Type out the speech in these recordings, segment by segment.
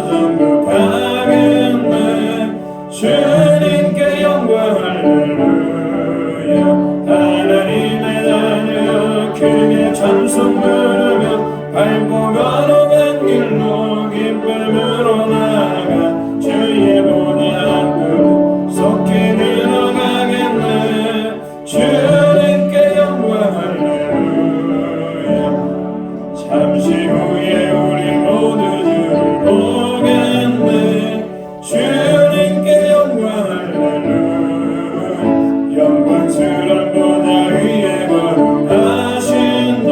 전국하겠네. 주님께 영광 할렐루야. 하나님의 자녀 크게 찬송 부르며 밟고 걸어간 길로 기쁨으로 나아가 주의 보좌 앞으로 속히 들어가겠네. 주님께 영광 할렐루야. 잠시 후에 우리 모두 주를 보겠네. 주님께 영광 할렐루야. 영광스러운 보좌 위에 거룩하신 주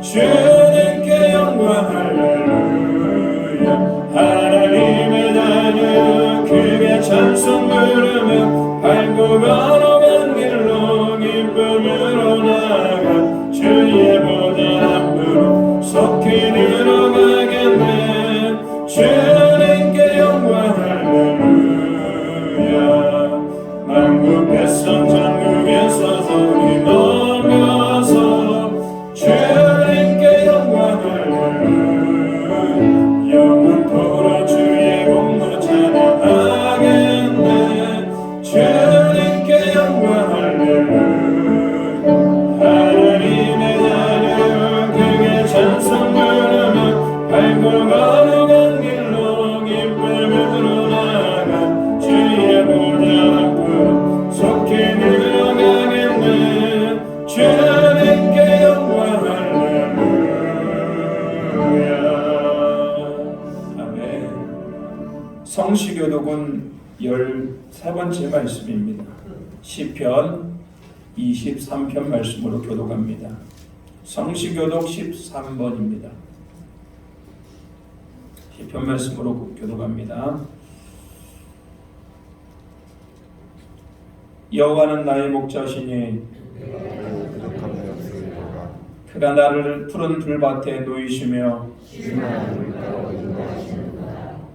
주님께 영광 할렐루야. 하나님의 자녀 크게 찬송 부르며 밟고 걸어간 길로 기쁨으로 나아가 주의 보좌 앞으로 속히 들어가겠네. 주님께 영광 할렐루야. 만국 백성 전국에서 소리 높여서 주님께 영광 할렐루야. 영원토록 주의 공로 찬양하겠네. 주님께 영광 할렐루야. 하나님의 자녀 크게 찬송 부르며 밟고 걸어간 길로 기쁨으로 나아가 주의 보좌 앞으로 속히 들어가겠네. 주님께 영광 할렐루야. 아멘. 성시교독은 13번째 말씀입니다. 시편 23편 말씀으로 교독합니다. 성시교독 13번입니다. 시편 말씀으로 교독합니다. 여호와는 나의 목자시니 그가 나를 푸른 들밭에 놓이시며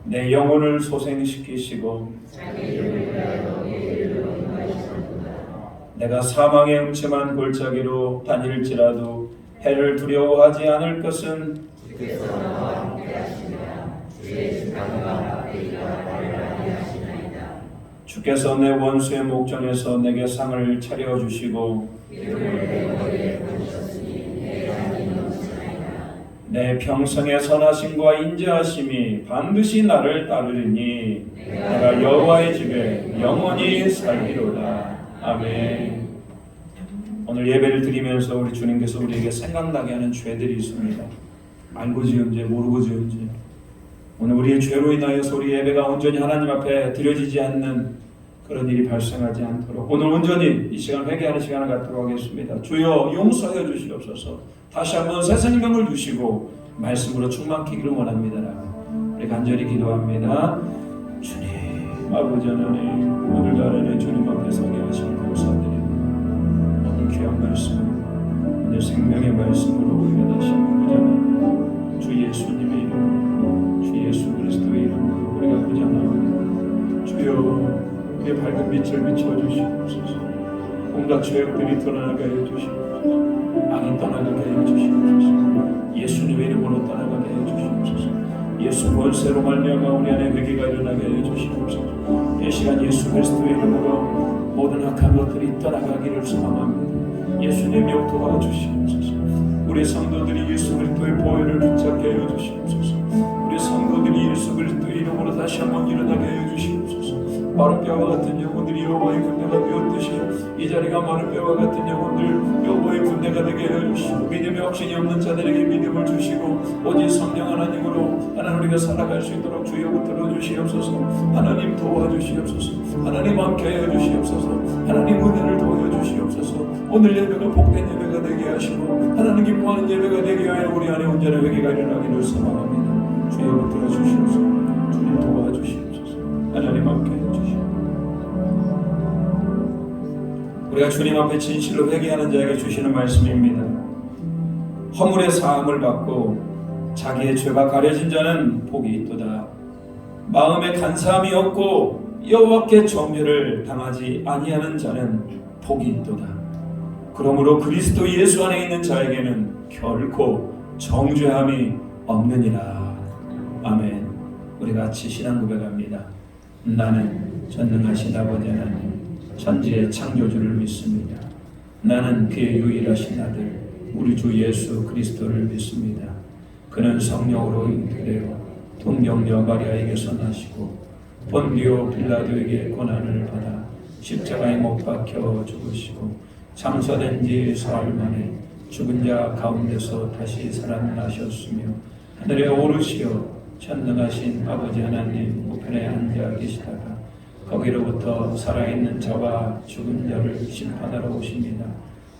내 영혼을 소생시키시고 내가 사망의 음침한 골짜기로 다닐지라도 해를 두려워하지 않을 것은 주께서 내 원수의 목전에서 내게 상을 차려주시고 내 평생의 선하심과 인자하심이 반드시 나를 따르리니 내가 여호와의 집에 영원히 살리로다. 아멘. 오늘 예배를 드리면서 우리 주님께서 우리에게 생각나게 하는 죄들이 있습니다. 알고 지은 죄, 모르고 지은 죄. 오늘 우리의 죄로 인하여서 우리 예배가 온전히 하나님 앞에 드려지지 않는 그런 일이 발생하지 않도록 오늘 온전히 이 시간 회개하는 시간을 갖도록 하겠습니다. 주여 용서해 주시옵소서. 다시 한번 새 생명을 주시고 말씀으로 충만케 하기를 원합니다. 우리 간절히 기도합니다. 주님 아버지 하나님, 오늘도 하나님 주님 앞에 서게 하시는 감사드립니다. 오늘 귀한 말씀, 오늘 생명의 말씀으로 우리가 다시 구장합니다. 주 예수님의 이름으로, 주 예수 그리스도의 이름으로 우리가 구장합니다. 주여 우리의 밝은 빛을 비춰주시옵소서. 온갖 죄악들이 떠나가게 해주시옵소서. 악이 떠나가게 해주시옵소서. 예수님의 이름으로 떠나가게 해주시옵소서. 예수 권세로 말미암아 우리 안에 회개가 일어나게 해주시옵소서. 이 시간 예수 그리스도의 이름으로 모든 악한 것들이 떠나가기를 소망합니다. 예수님이 도와주시옵소서. 우리 성도들이 예수 그리스도의 보혈을 붙잡게 해주시옵소서. 우리 성도들이 예수 그리스도의 이름으로 다시 한번 일어나게 해주시옵소서. 마른 뼈와 같은 영혼들이 여호와의 군대가 되었듯이 이 자리가 마른 뼈와 같은 영혼들 여호와의 군대가 되게 해주시고 믿음의 확신이 없는 자들에게 믿음을 주시고 오직 성령 하나님으로 하나님 우리가 살아갈 수 있도록 주여 붙들어 주시옵소서. 하나님 도와주시옵소서. 하나님 함께 해주시옵소서. 하나님 은혜를 도와주시옵소서. 오늘 예배가 복된 예배가 되게 하시고 하나님 기뻐하는 예배가 되게 하여 우리 안에 온전한 회개가 일어나기를 소망합니다. 주여 붙들어 주시옵소서. 주님 도와주시옵소서. 하나님 함께 해주시옵소서. 우리가 주님 앞에 진실로 회개하는 자에게 주시는 말씀입니다. 허물의 사함을 받고 자기의 죄가 가려진 자는 복이 있도다. 마음에 간사함이 없고 여호와께 정죄를 당하지 아니하는 자는 복이 있도다. 그러므로 그리스도 예수 안에 있는 자에게는 결코 정죄함이 없느니라. 아멘. 우리 같이 신앙 고백합니다. 나는 전능하신 아버지 하나님 천지의 창조주를 믿습니다. 나는 그의 유일하신 아들 우리 주 예수 그리스도를 믿습니다. 그는 성령으로 잉태되어 동정녀 마리아에게서 나시고 본디오 빌라도에게 고난을 받아 십자가에 못 박혀 죽으시고 장사된 지 사흘 만에 죽은 자 가운데서 다시 살아나셨으며 하늘에 오르시어 전능하신 아버지 하나님 우편에 앉아 계시다가 거기로부터 살아있는 자와 죽은 자를 심판하러 오십니다.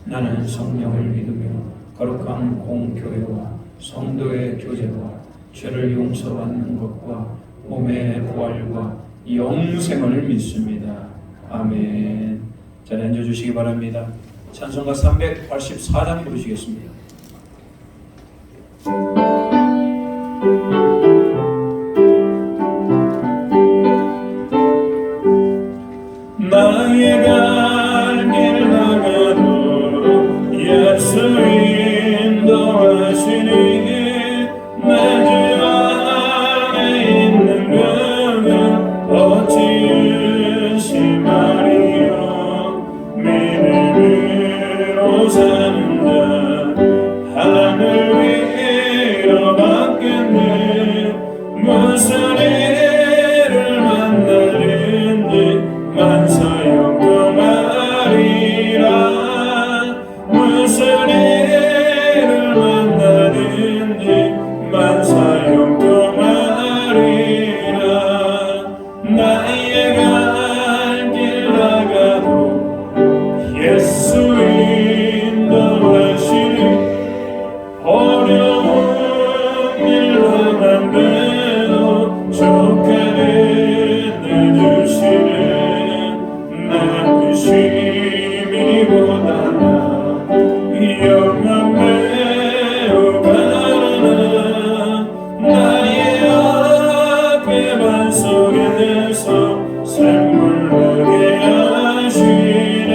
나는 성령을 믿으며 거룩한 공교회와 성도의 교제와 죄를 용서받는 것과 몸의 부활과 영생을 믿습니다. 아멘. 자, 앉아주시기 바랍니다. 찬송가 384장 부르시겠습니다. 나의 갈 길 나가도 예수 인도하시니 내 주 안에 있는 그는 어찌 의심하리요. 믿음으로 사는 자 하늘 위로 받겠네. 무슨 일을 만나든지 만사형통하리라. 무슨 일을 만나든지 만사형통하리라. 나의 갈 길 나가도 예수 인도하시니 어려운 일 하나님도 족하게 내주시네. 나 의심이보다 영광 매우 바라나. 나의 앞에 반석에서 샘물 나게 하시네.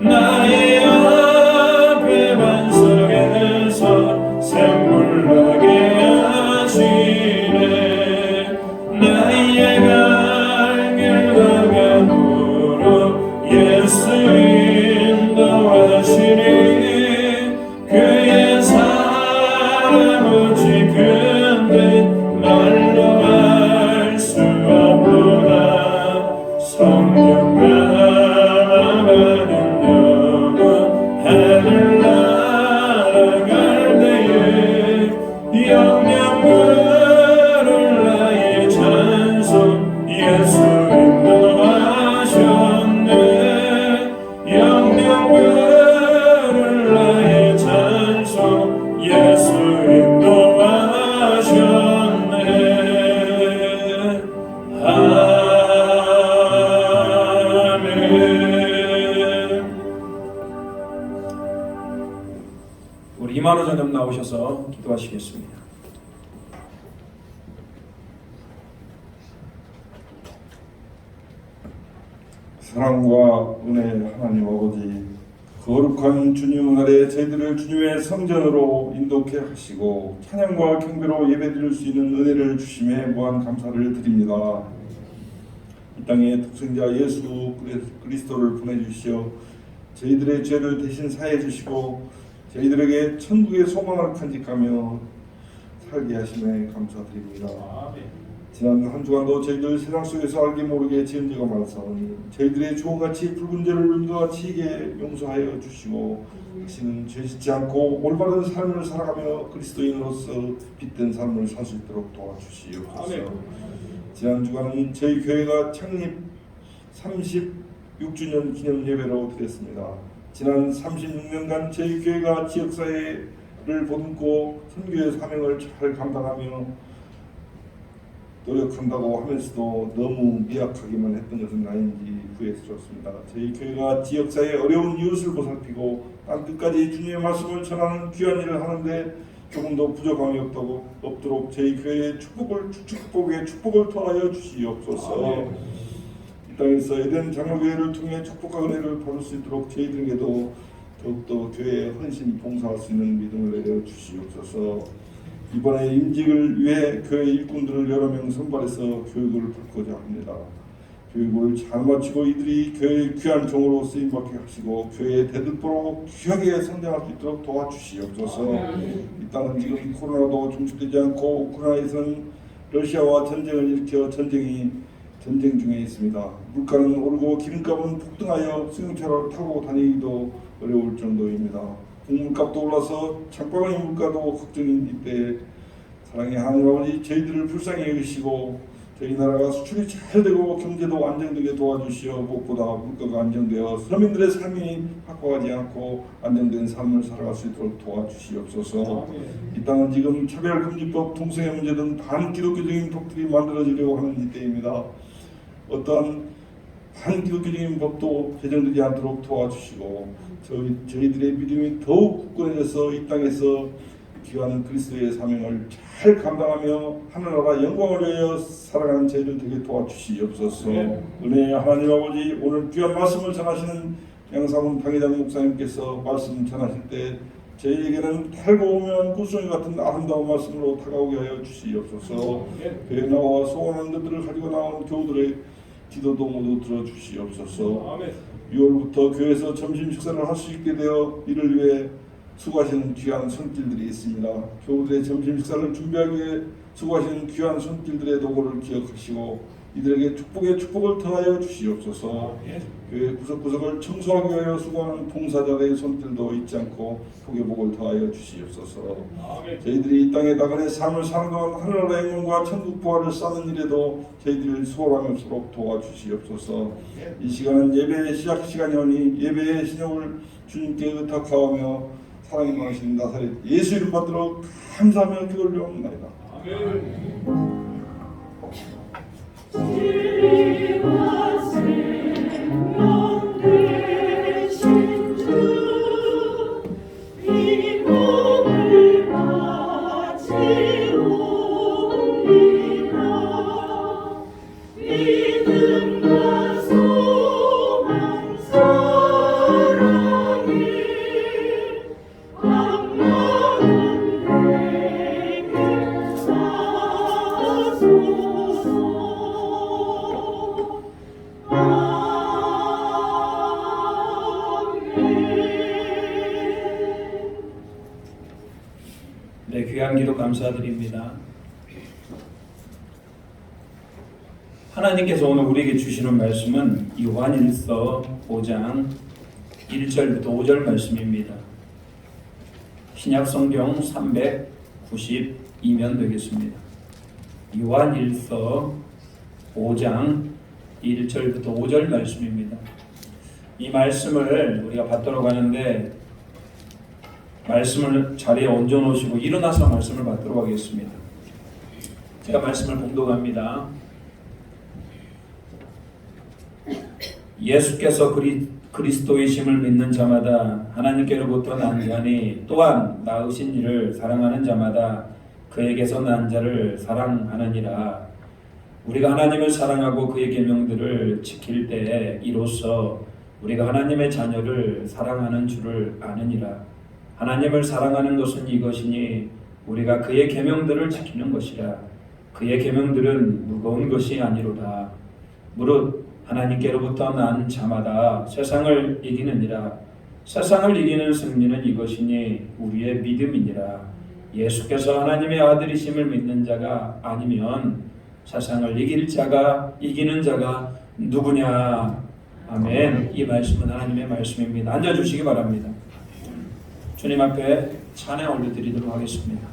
나의 앞에 반석에서 샘물 나게 하시네. 나의 갈 길 나가도록 예수 인도하시니 그의 사랑 오직 근데 말로 할 수 없노라. 성령 받은 영은 하늘나라 갈 때에 영영 부를 나의 찬송 예수 인도하셨네. 영영 부를 나의 찬송 예수 인도하셨네. 아멘. 우리 이만호 전님 나오셔서 기도하시겠습니다. 사랑과 은혜 하나님 아버지, 거룩한 주님 아래 저희들을 주님의 성전으로 인도케 하시고 찬양과 경배로 예배드릴 수 있는 은혜를 주심에 무한 감사를 드립니다. 이 땅에 독생자 예수 그리스도를 보내주시어 저희들의 죄를 대신 사해 주시고 저희들에게 천국의 소망을 간직하며 살게 하심에 감사드립니다. 지난 한 주간도 저희들 세상 속에서 알게 모르게 지은 죄가 많사오니 저희들의 종같이 붉은 죄를 눈과 같이 이게 용서하여 주시고 다시는 죄 짓지 않고 올바른 삶을 살아가며 그리스도인으로서 빛된 삶을 살 수 있도록 도와주시옵소서. 지난 주간은 저희 교회가 창립 36주년 기념 예배로 드렸습니다. 지난 36년간 저희 교회가 지역사회를 보듬고 선교의 사명을 잘 감당하며 노력한다고 하면서도 너무 미약하기만 했던 것은 아닌지 후회스럽습니다. 저희 교회가 지역사회의 어려운 이웃을 보살피고 땅 끝까지 주님의 말씀을 전하는 귀한 일을 하는데 조금도 부족함이 없도록 저희 교회의 축복의 축복을 더하여 주시옵소서. 이 땅에서 에덴 장로교회를 통해 축복과 은혜를 받을 수 있도록 저희들에게도 더욱더 교회에 헌신 봉사할 수 있는 믿음을 내려 주시옵소서. 이번에 임직을 위해 교회 일꾼들을 여러 명 선발해서 교육을 받고자 합니다. 교육을 잘 마치고 이들이 교회의 귀한 종으로 쓰임받게 하시고 교회의 대들보로 귀하게 성장할 수 있도록 도와주시옵소서. 이 땅은 지금 코로나도 종식되지 않고 우크라이나에서는 러시아와 전쟁을 일으켜 전쟁 중에 있습니다. 물가는 오르고 기름값은 폭등하여 승용차를 타고 다니기도 어려울 정도입니다. 국물값도 올라서 장바구니 물가도 걱정인 이때 사랑의 하나님 아버지, 저희들을 불쌍히 여기시고 저희 나라가 수출이 잘 되고 경제도 안정되게 도와주시어 무엇보다 물가가 안정되어 서민들의 삶이 확고하지 않고 안정된 삶을 살아갈 수 있도록 도와주시옵소서. 이 땅은 지금 차별금지법, 동성애 문제 등 반기독교적인 법들이 만들어지려고 하는 이때입니다. 어떠한 반기독교적인 법도 제정되지 않도록 도와주시고 저희들의 믿음이 더욱 굳건해져서 이 땅에서 귀한 그리스도의 사명을 잘 감당하며 하늘나라 영광을 위하여 살아가는 저희들 되게 도와주시옵소서. 은혜의 하나님 아버지, 오늘 귀한 말씀을 전하시는 양사문 당회장 목사님께서 말씀 전하실 때 저희에게는 달고오면 구성이 같은 아름다운 말씀으로 다가오게 하여 주시옵소서. 교회 나와 소원하는 것들을 가지고 나온 교우들의 기도도 모두 들어주시옵소서. 6월부터 교회에서 점심 식사를 할 수 있게 되어 이를 위해 수고하시는 귀한 손길들이 있습니다. 교우들의 점심 식사를 준비하기 위해 수고하시는 귀한 손길들의 노고를 기억하시고 이들에게 축복의 축복을 더하여 주시옵소서. 교회 구석구석을 청소하기 위하여 수고하는 봉사자들의 손길도 잊지 않고 복의 복을 더하여 주시옵소서. 저희들이 이 땅에 나그네 삶을 사는 동안 하늘나라의 영광과 천국 부활을 쌓는 일에도 저희들을 수월함없도록 도와주시옵소서. 이 시간은 예배의 시작 시간이오니 예배의 신용을 주님께 의탁하오며 사랑이 많으신 나사렛 예수 이름 받들어 감사하며 기도를 드리옵나이다. 아멘. 진리와 생명 되신 주, 이 몸을 바치옵니다. 믿음과 소망 사랑이 악마는 내게 사소서. 네, 귀한 기도 감사드립니다. 하나님께서 오늘 우리에게 주시는 말씀은 요한일서 5장 1절부터 5절 말씀입니다. 신약성경 392면 되겠습니다. 요한일서 5장 1절부터 5절 말씀입니다. 이 말씀을 우리가 받도록 하는데 말씀을 자리에 얹어놓으시고 일어나서 말씀을 받도록 하겠습니다. 제가 말씀을 봉독합니다. 예수께서 그리스도이심을 믿는 자마다 하나님께로부터 난 자니 또한 낳으신 이를 사랑하는 자마다 그에게서 난 자를 사랑하느니라. 우리가 하나님을 사랑하고 그의 계명들을 지킬 때에 이로써 우리가 하나님의 자녀를 사랑하는 줄을 아느니라. 하나님을 사랑하는 것은 이것이니 우리가 그의 계명들을 지키는 것이라. 그의 계명들은 무거운 것이 아니로다. 무릇 하나님께로부터 난 자마다 세상을 이기느니라. 세상을 이기는 승리는 이것이니 우리의 믿음이니라. 예수께서 하나님의 아들이심을 믿는 자가 아니면 세상을 이기는 자가 누구냐. 아멘. 이 말씀은 하나님의 말씀입니다. 앉아주시기 바랍니다. 주님 앞에 찬양 올려드리도록 하겠습니다.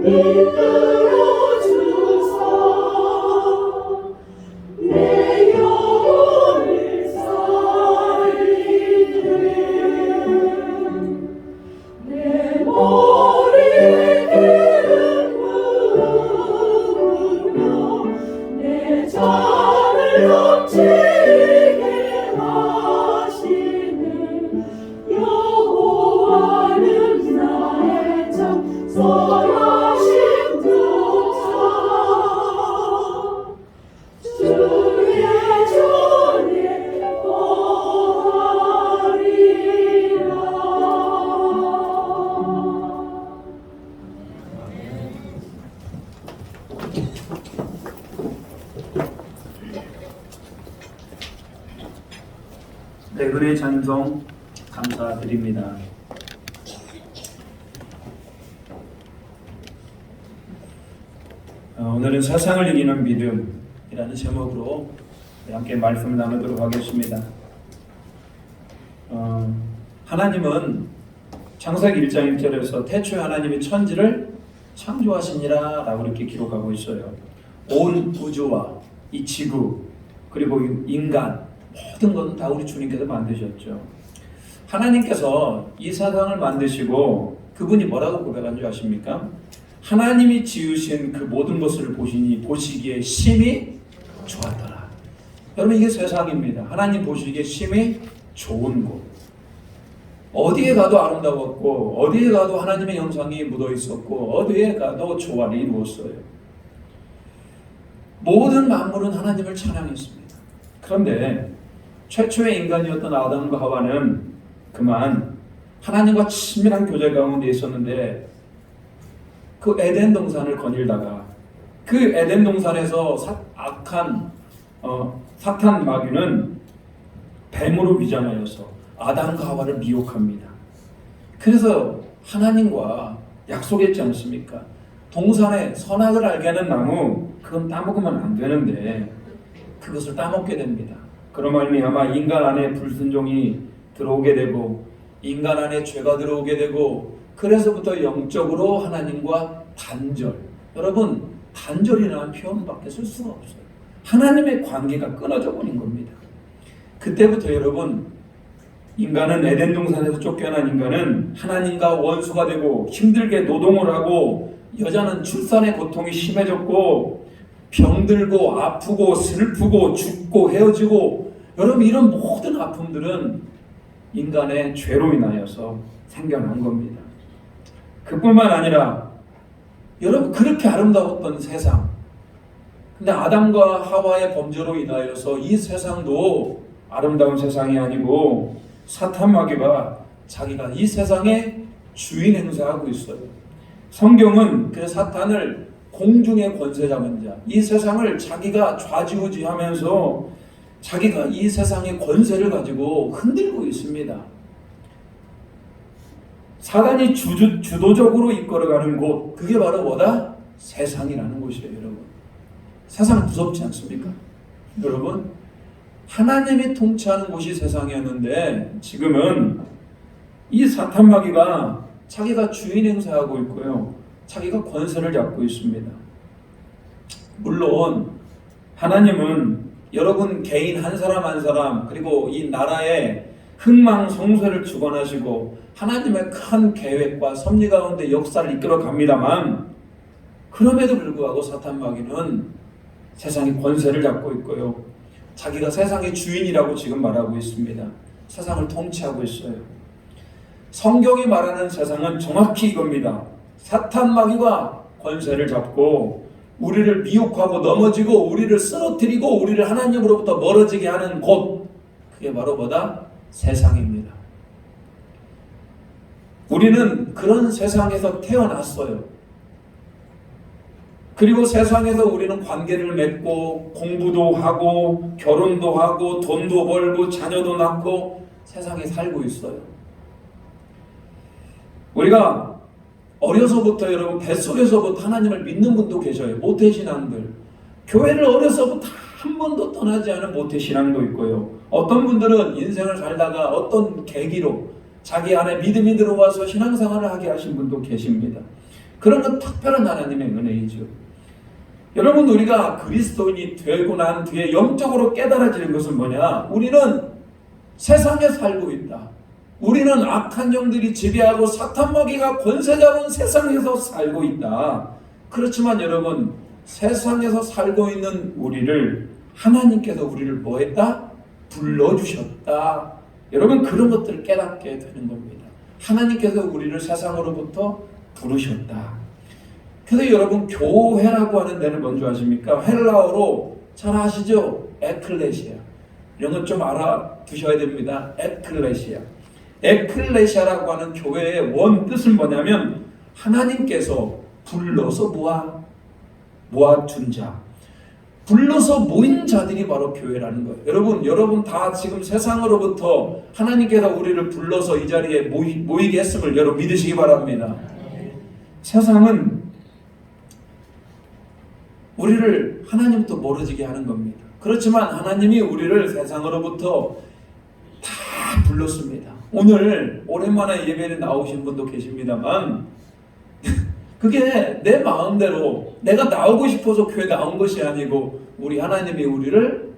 이끌어 주사 내 영혼을 살리네 내 머리에 기름 부으며 내 잔을 넘치게 하시는 여호와는 나의 참 선하신 도사 주의 전에 거하리라. 네, 은혜 찬송 감사드립니다. 오늘은 세상을 이기는 믿음이라는 제목으로 함께 말씀을 나누도록 하겠습니다. 하나님은 창세기 1장 1절에서 태초에 하나님이 천지를 창조하시니라 라고 이렇게 기록하고 있어요. 온 우주와 이 지구 그리고 인간 모든 건 다 우리 주님께서 만드셨죠. 하나님께서 이 세상을 만드시고 그분이 뭐라고 고백한 줄 아십니까? 하나님이 지으신 그 모든 것을 보시기에 심히 좋았더라. 여러분 이게 세상입니다. 하나님 보시기에 심히 좋은 곳. 어디에 가도 아름다웠고 어디에 가도 하나님의 영상이 묻어 있었고 어디에 가도 조화를 이루었어요. 모든 만물은 하나님을 찬양했습니다. 그런데 최초의 인간이었던 아담과 하와는 그만 하나님과 친밀한 교제 가운데 있었는데 그 에덴 동산을 거닐다가 그 에덴 동산에서 악한 사탄 마귀는 뱀으로 위장하여서 아담과 하와를 미혹합니다. 그래서 하나님과 약속했지 않습니까? 동산에 선악을 알게 하는 나무 그건 따먹으면 안 되는데 그것을 따먹게 됩니다. 그런 말미암아 인간 안에 불순종이 들어오게 되고 인간 안에 죄가 들어오게 되고 그래서부터 영적으로 하나님과 단절. 여러분 단절이라는 표현밖에 쓸 수가 없어요. 하나님의 관계가 끊어져 버린 겁니다. 그때부터 여러분 인간은 에덴 동산에서 쫓겨난 인간은 하나님과 원수가 되고 힘들게 노동을 하고 여자는 출산의 고통이 심해졌고 병들고 아프고 슬프고 죽고 헤어지고 여러분 이런 모든 아픔들은 인간의 죄로 인하여서 생겨난 겁니다. 그뿐만 아니라 여러분 그렇게 아름다웠던 세상 근데 아담과 하와의 범죄로 인하여서 이 세상도 아름다운 세상이 아니고 사탄 마귀가 자기가 이 세상의 주인 행사하고 있어요. 성경은 그 사탄을 공중의 권세 잡은 자, 이 세상을 자기가 좌지우지하면서 자기가 이 세상의 권세를 가지고 흔들고 있습니다. 사단이 주도적으로 이끌어가는 곳, 그게 바로 뭐다? 세상이라는 곳이에요, 여러분. 세상 무섭지 않습니까? 여러분, 하나님이 통치하는 곳이 세상이었는데 지금은 이 사탄 마귀가 자기가 주인 행사하고 있고요. 자기가 권세를 잡고 있습니다. 물론 하나님은 여러분 개인 한 사람 한 사람 그리고 이 나라에 흥망성쇠를 주관하시고 하나님의 큰 계획과 섭리 가운데 역사를 이끌어 갑니다만 그럼에도 불구하고 사탄 마귀는 세상의 권세를 잡고 있고요. 자기가 세상의 주인이라고 지금 말하고 있습니다. 세상을 통치하고 있어요. 성경이 말하는 세상은 정확히 이겁니다. 사탄 마귀가 권세를 잡고 우리를 미혹하고 넘어지고 우리를 쓰러뜨리고 우리를 하나님으로부터 멀어지게 하는 곳, 그게 바로 뭐다? 세상입니다. 우리는 그런 세상에서 태어났어요. 그리고 세상에서 우리는 관계를 맺고 공부도 하고 결혼도 하고 돈도 벌고 자녀도 낳고 세상에 살고 있어요. 우리가 어려서부터 여러분 뱃속에서부터 하나님을 믿는 분도 계셔요. 모태신앙들. 교회를 어려서부터 한 번도 떠나지 않은 모태신앙도 있고요. 어떤 분들은 인생을 살다가 어떤 계기로 자기 안에 믿음이 들어와서 신앙생활을 하게 하신 분도 계십니다. 그런 건 특별한 하나님의 은혜이죠. 여러분, 우리가 그리스도인이 되고 난 뒤에 영적으로 깨달아지는 것은 뭐냐? 우리는 세상에 살고 있다. 우리는 악한 영들이 지배하고 사탄 마귀가 권세 잡은 세상에서 살고 있다. 그렇지만 여러분, 세상에서 살고 있는 우리를 하나님께서 우리를 뭐 했다? 불러주셨다. 여러분, 그런 것들을 깨닫게 되는 겁니다. 하나님께서 우리를 세상으로부터 부르셨다. 그래서 여러분, 교회라고 하는 데는 뭔지 아십니까? 헬라어로 잘 아시죠? 에클레시아. 이런 것 좀 알아두셔야 됩니다. 에클레시아. 에클레시아라고 하는 교회의 원 뜻은 뭐냐면 하나님께서 불러서 모아둔 자, 불러서 모인 자들이 바로 교회라는 거예요. 여러분 다 지금 세상으로부터 하나님께서 우리를 불러서 이 자리에 모이게 했음을 여러분 믿으시기 바랍니다. 세상은 우리를 하나님부터 멀어지게 하는 겁니다. 그렇지만 하나님이 우리를 세상으로부터 다 불렀습니다. 오늘 오랜만에 예배에 나오신 분도 계십니다만 그게 내 마음대로 내가 나오고 싶어서 교회 나온 것이 아니고 우리 하나님이 우리를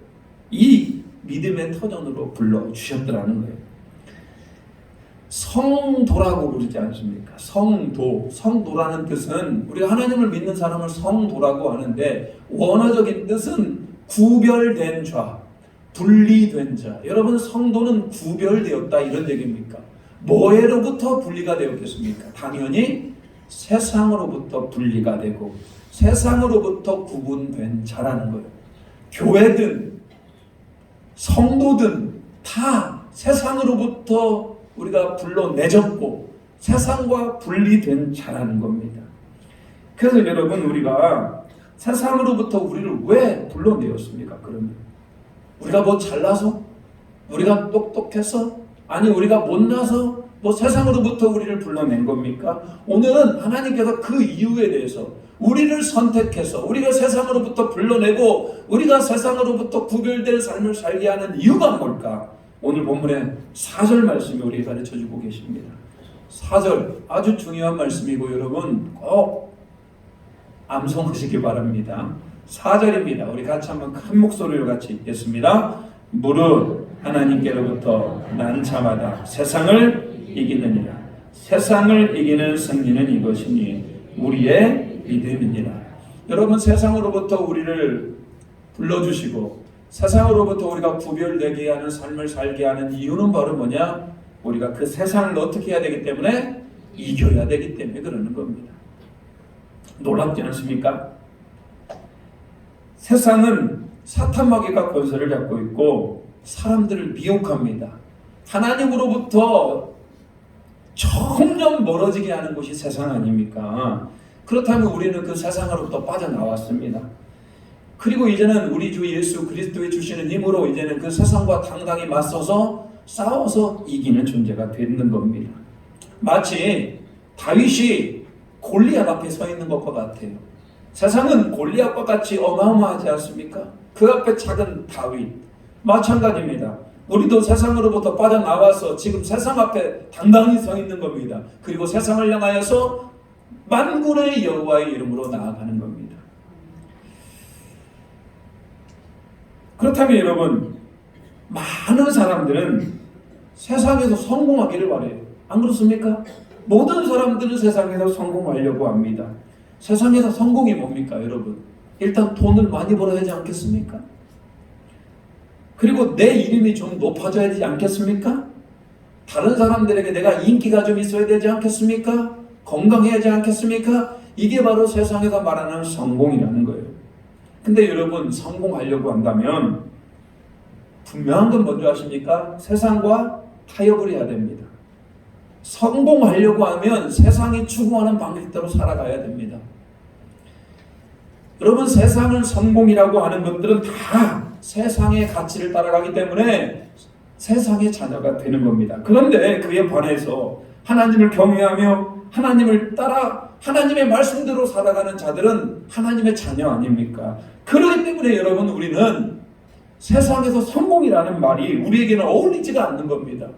이 믿음의 터전으로 불러주셨더라는 거예요. 성도라고 부르지 않습니까? 성도라는 뜻은 우리가 하나님을 믿는 사람을 성도라고 하는데 원어적인 뜻은 구별된 자, 분리된 자. 여러분, 성도는 구별되었다 이런 얘기입니까? 뭐에로부터 분리가 되었겠습니까? 당연히 세상으로부터 분리가 되고 세상으로부터 구분된 자라는 거예요. 교회든 성도든 다 세상으로부터 우리가 불러내졌고 세상과 분리된 자라는 겁니다. 그래서 여러분, 우리가 세상으로부터 우리를 왜 불러내었습니까? 그러면 우리가 뭐 잘나서? 우리가 똑똑해서? 아니 우리가 못나서? 뭐 세상으로부터 우리를 불러낸 겁니까? 오늘은 하나님께서 그 이유에 대해서 우리를 선택해서 우리가 세상으로부터 불러내고 우리가 세상으로부터 구별된 삶을 살게 하는 이유가 뭘까? 오늘 본문의 4절 말씀이 우리에게 가르쳐주고 계십니다. 4절 아주 중요한 말씀이고 여러분 꼭 암송하시기 바랍니다. 4절입니다. 우리 같이 한번 큰 목소리로 같이 읽겠습니다. 무릇 하나님께로부터 난 자마다 세상을 이기느니라. 세상을 이기는 승리는 이것이니 우리의 믿음이니라. 여러분, 세상으로부터 우리를 불러주시고 세상으로부터 우리가 구별되게 하는 삶을 살게 하는 이유는 바로 뭐냐? 우리가 그 세상을 어떻게 해야 되기 때문에? 이겨야 되기 때문에 그러는 겁니다. 놀랍지 않습니까? 세상은 사탄 마귀가 권세를 잡고 있고 사람들을 미혹합니다. 하나님으로부터 점점 멀어지게 하는 곳이 세상 아닙니까? 그렇다면 우리는 그 세상으로부터 빠져나왔습니다. 그리고 이제는 우리 주 예수 그리스도의 주시는 힘으로 이제는 그 세상과 당당히 맞서서 싸워서 이기는 존재가 되는 겁니다. 마치 다윗이 골리앗 앞에 서 있는 것과 같아요. 세상은 골리앗과 같이 어마어마하지 않습니까? 그 앞에 작은 다윗. 마찬가지입니다. 우리도 세상으로부터 빠져나와서 지금 세상 앞에 당당히 서 있는 겁니다. 그리고 세상을 향하여서 만군의 여호와의 이름으로 나아가는 겁니다. 그렇다면 여러분, 많은 사람들은 세상에서 성공하기를 바래요. 안 그렇습니까? 모든 사람들은 세상에서 성공하려고 합니다. 세상에서 성공이 뭡니까, 여러분? 일단 돈을 많이 벌어야 되지 않겠습니까? 그리고 내 이름이 좀 높아져야 되지 않겠습니까? 다른 사람들에게 내가 인기가 좀 있어야 되지 않겠습니까? 건강해야 되지 않겠습니까? 이게 바로 세상에서 말하는 성공이라는 거예요. 근데 여러분, 성공하려고 한다면 분명한 건 뭔지 아십니까? 세상과 타협을 해야 됩니다. 성공하려고 하면 세상이 추구하는 방식대로 살아가야 됩니다. 여러분, 세상을 성공이라고 하는 것들은 다 세상의 가치를 따라가기 때문에 세상의 자녀가 되는 겁니다. 그런데 그에 반해서 하나님을 경외하며 하나님을 따라 하나님의 말씀대로 살아가는 자들은 하나님의 자녀 아닙니까? 그렇기 때문에 여러분, 우리는 세상에서 성공이라는 말이 우리에게는 어울리지가 않는 겁니다.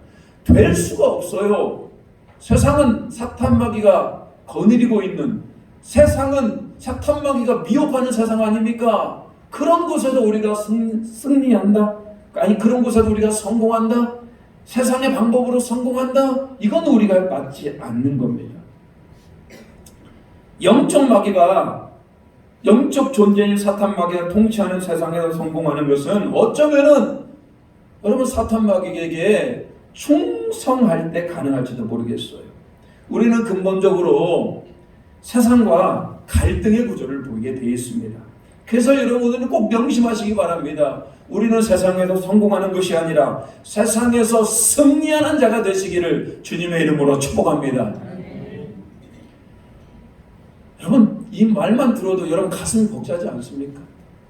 될 수가 없어요. 세상은 사탄 마귀가 거느리고 있는 세상은 사탄마귀가 미혹하는 세상 아닙니까? 그런 곳에서 우리가 승리한다? 아니 그런 곳에서 우리가 성공한다? 세상의 방법으로 성공한다? 이건 우리가 맞지 않는 겁니다. 영적 마귀가, 영적 존재인 사탄 마귀가 통치하는 세상에서 성공하는 것은 어쩌면은 여러분 사탄 마귀에게 충성할 때 가능할지도 모르겠어요. 우리는 근본적으로 세상과 갈등의 구조를 보이게 되어 있습니다. 그래서 여러분들은 꼭 명심하시기 바랍니다. 우리는 세상에서 성공하는 것이 아니라 세상에서 승리하는 자가 되시기를 주님의 이름으로 축복합니다. 여러분 이 말만 들어도 여러분 가슴이 벅차지 않습니까?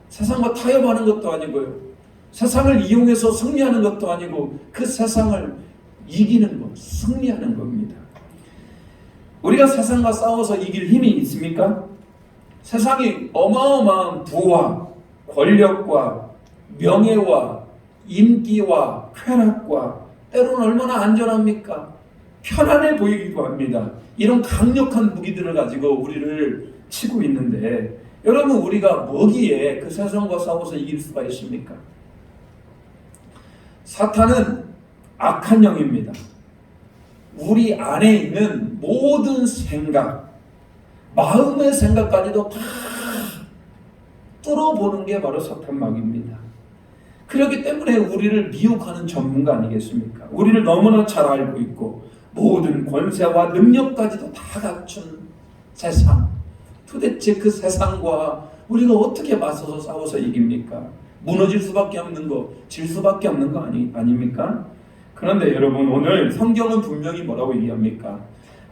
세상과 타협하는 것도 아니고요, 세상을 이용해서 승리하는 것도 아니고 그 세상을 이기는 것, 승리하는 겁니다. 우리가 세상과 싸워서 이길 힘이 있습니까? 세상이 어마어마한 부와 권력과 명예와 인기와 쾌락과 때로는 얼마나 안전합니까? 편안해 보이기도 합니다. 이런 강력한 무기들을 가지고 우리를 치고 있는데 여러분 우리가 뭐기에 그 세상과 싸워서 이길 수가 있습니까? 사탄은 악한 영입니다. 우리 안에 있는 모든 생각, 마음의 생각까지도 다 뚫어보는 게 바로 사탄 마귀입니다. 그렇기 때문에 우리를 미혹하는 전문가 아니겠습니까? 우리를 너무나 잘 알고 있고 모든 권세와 능력까지도 다 갖춘 세상, 도대체 그 세상과 우리가 어떻게 맞서서 싸워서 이깁니까? 무너질 수밖에 없는 거, 질 수밖에 없는 거 아닙니까? 그런데 여러분 오늘 성경은 분명히 뭐라고 얘기합니까?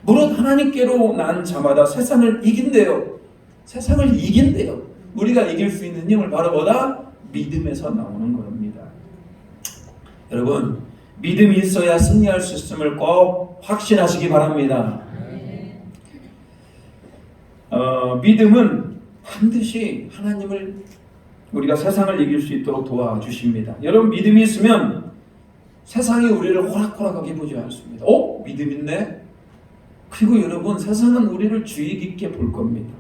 무릇 하나님께로 난 자마다 세상을 이긴대요. 세상을 이긴대요. 우리가 이길 수 있는 힘을 바로 뭐다? 믿음에서 나오는 겁니다. 여러분 믿음이 있어야 승리할 수 있음을 꼭 확신하시기 바랍니다. 믿음은 반드시 하나님을, 우리가 세상을 이길 수 있도록 도와주십니다. 여러분 믿음이 있으면 세상이 우리를 호락호락하게 보지 않습니다. 믿음 있네? 그리고 여러분 세상은 우리를 주의 깊게 볼 겁니다.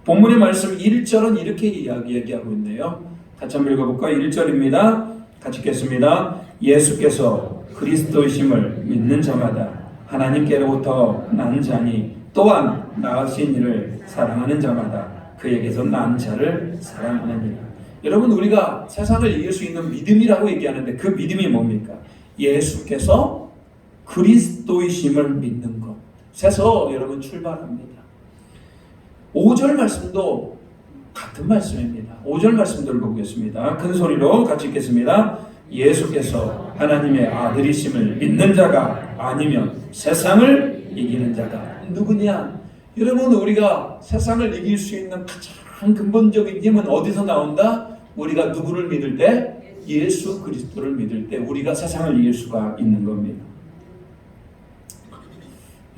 본문의 말씀 1절은 이렇게 이야기하고 있네요. 같이 한번 읽어볼까요? 1절입니다. 같이 읽겠습니다. 예수께서 그리스도이심을 믿는 자마다 하나님께로부터 난 자니 또한 낳으신 이를 사랑하는 자마다 그에게서 난 자를 사랑하느니라. 여러분 우리가 세상을 이길 수 있는 믿음이라고 얘기하는데 그 믿음이 뭡니까? 예수께서 그리스도이심을 믿는 것. 그래서 여러분 출발합니다. 5절 말씀도 같은 말씀입니다. 5절 말씀도 읽어보겠습니다. 큰 소리로 같이 읽겠습니다. 예수께서 하나님의 아들이심을 믿는 자가 아니면 세상을 이기는 자가 누구냐? 여러분 우리가 세상을 이길 수 있는 가장 근본적인 힘은 어디서 나온다? 우리가 누구를 믿을 때? 예수 그리스도를 믿을 때 우리가 세상을 이길 수가 있는 겁니다.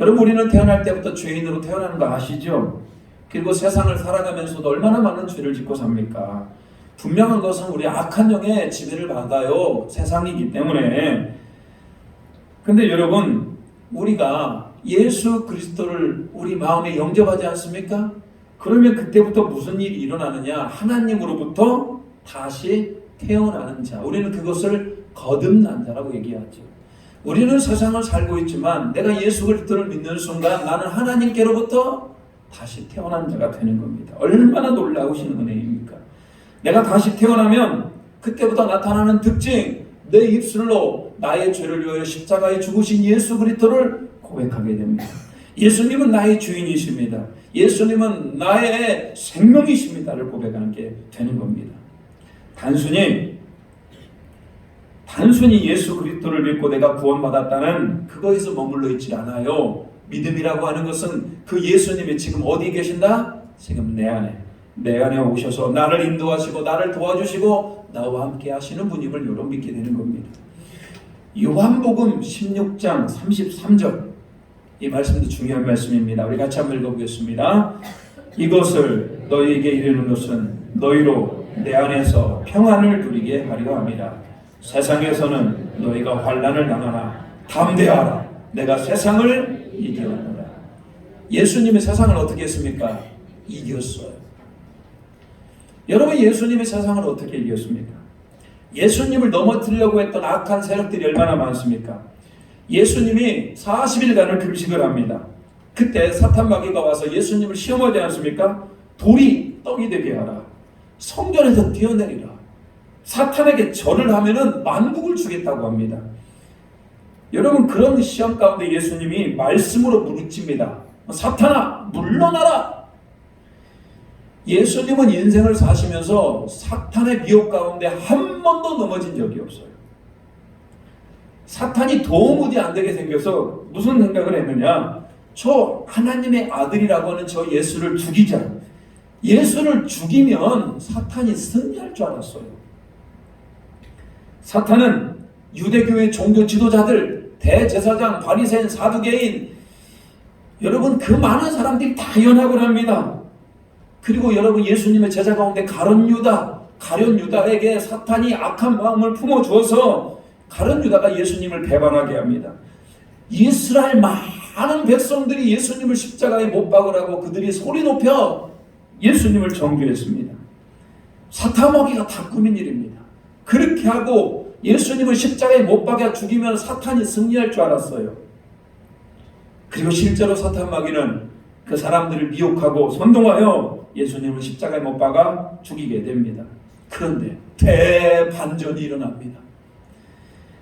여러분 우리는 태어날 때부터 죄인으로 태어나는 거 아시죠? 그리고 세상을 살아가면서도 얼마나 많은 죄를 짓고 삽니까? 분명한 것은 우리 악한 영의 지배를 받아요. 세상이기 때문에. 근데 여러분 우리가 예수 그리스도를 우리 마음에 영접하지 않습니까? 그러면 그때부터 무슨 일이 일어나느냐? 하나님으로부터 다시 태어나는 자. 우리는 그것을 거듭난 자라고 얘기하죠. 우리는 세상을 살고 있지만 내가 예수 그리스도를 믿는 순간 나는 하나님께로부터 다시 태어난 자가 되는 겁니다. 얼마나 놀라우신 은혜입니까? 내가 다시 태어나면 그때부터 나타나는 특징, 내 입술로 나의 죄를 위하여 십자가에 죽으신 예수 그리스도를 고백하게 됩니다. 예수님은 나의 주인이십니다. 예수님은 나의 생명이십니다를 고백하는 게 되는 겁니다. 단순히 예수 그리스도를 믿고 내가 구원받았다는 그거에서 머물러 있지 않아요. 믿음이라고 하는 것은 그 예수님이 지금 어디 계신다? 지금 내 안에 오셔서 나를 인도하시고 나를 도와주시고 나와 함께 하시는 분임을 여러분 믿게 되는 겁니다. 요한복음 16장 33절 이 말씀도 중요한 말씀입니다. 우리 같이 한번 읽어보겠습니다. 이것을 너희에게 이르는 것은 너희로 내 안에서 평안을 누리게 하려 함이라. 세상에서는 너희가 환난을 당하나 담대하라. 내가 세상을 이기었노라. 예수님이 세상을 어떻게 했습니까? 이겼어요. 여러분, 예수님이 세상을 어떻게 이겼습니까? 예수님을 넘어뜨리려고 했던 악한 세력들이 얼마나 많습니까? 예수님이 40일간을 금식을 합니다. 그때 사탄 마귀가 와서 예수님을 시험하지 않습니까? 돌이 떡이 되게 하라. 성전에서 뛰어내리라. 사탄에게 절을 하면은 만국을 주겠다고 합니다. 여러분, 그런 시험 가운데 예수님이 말씀으로 무르칩니다. 사탄아, 물러나라. 예수님은 인생을 사시면서 사탄의 미혹 가운데 한 번도 넘어진 적이 없어요. 사탄이 도무지 안 되게 생겨서 무슨 생각을 했느냐? 저 하나님의 아들이라고 하는 저 예수를 죽이자. 예수를 죽이면 사탄이 승리할 줄 알았어요. 사탄은 유대교의 종교 지도자들, 대제사장, 바리새인, 사두개인, 여러분 그 많은 사람들이 다 연합을 합니다. 그리고 여러분 예수님의 제자 가운데 가룟 유다에게 사탄이 악한 마음을 품어주어서 가룟 유다가 예수님을 배반하게 합니다. 이스라엘 많은 백성들이 예수님을 십자가에 못 박으라고 그들이 소리 높여 예수님을 정죄했습니다. 사탄 마귀가 다 꾸민 일입니다. 그렇게 하고 예수님을 십자가에 못 박아 죽이면 사탄이 승리할 줄 알았어요. 그리고 실제로 사탄 마귀는 그 사람들을 미혹하고 선동하여 예수님을 십자가에 못 박아 죽이게 됩니다. 그런데 대반전이 일어납니다.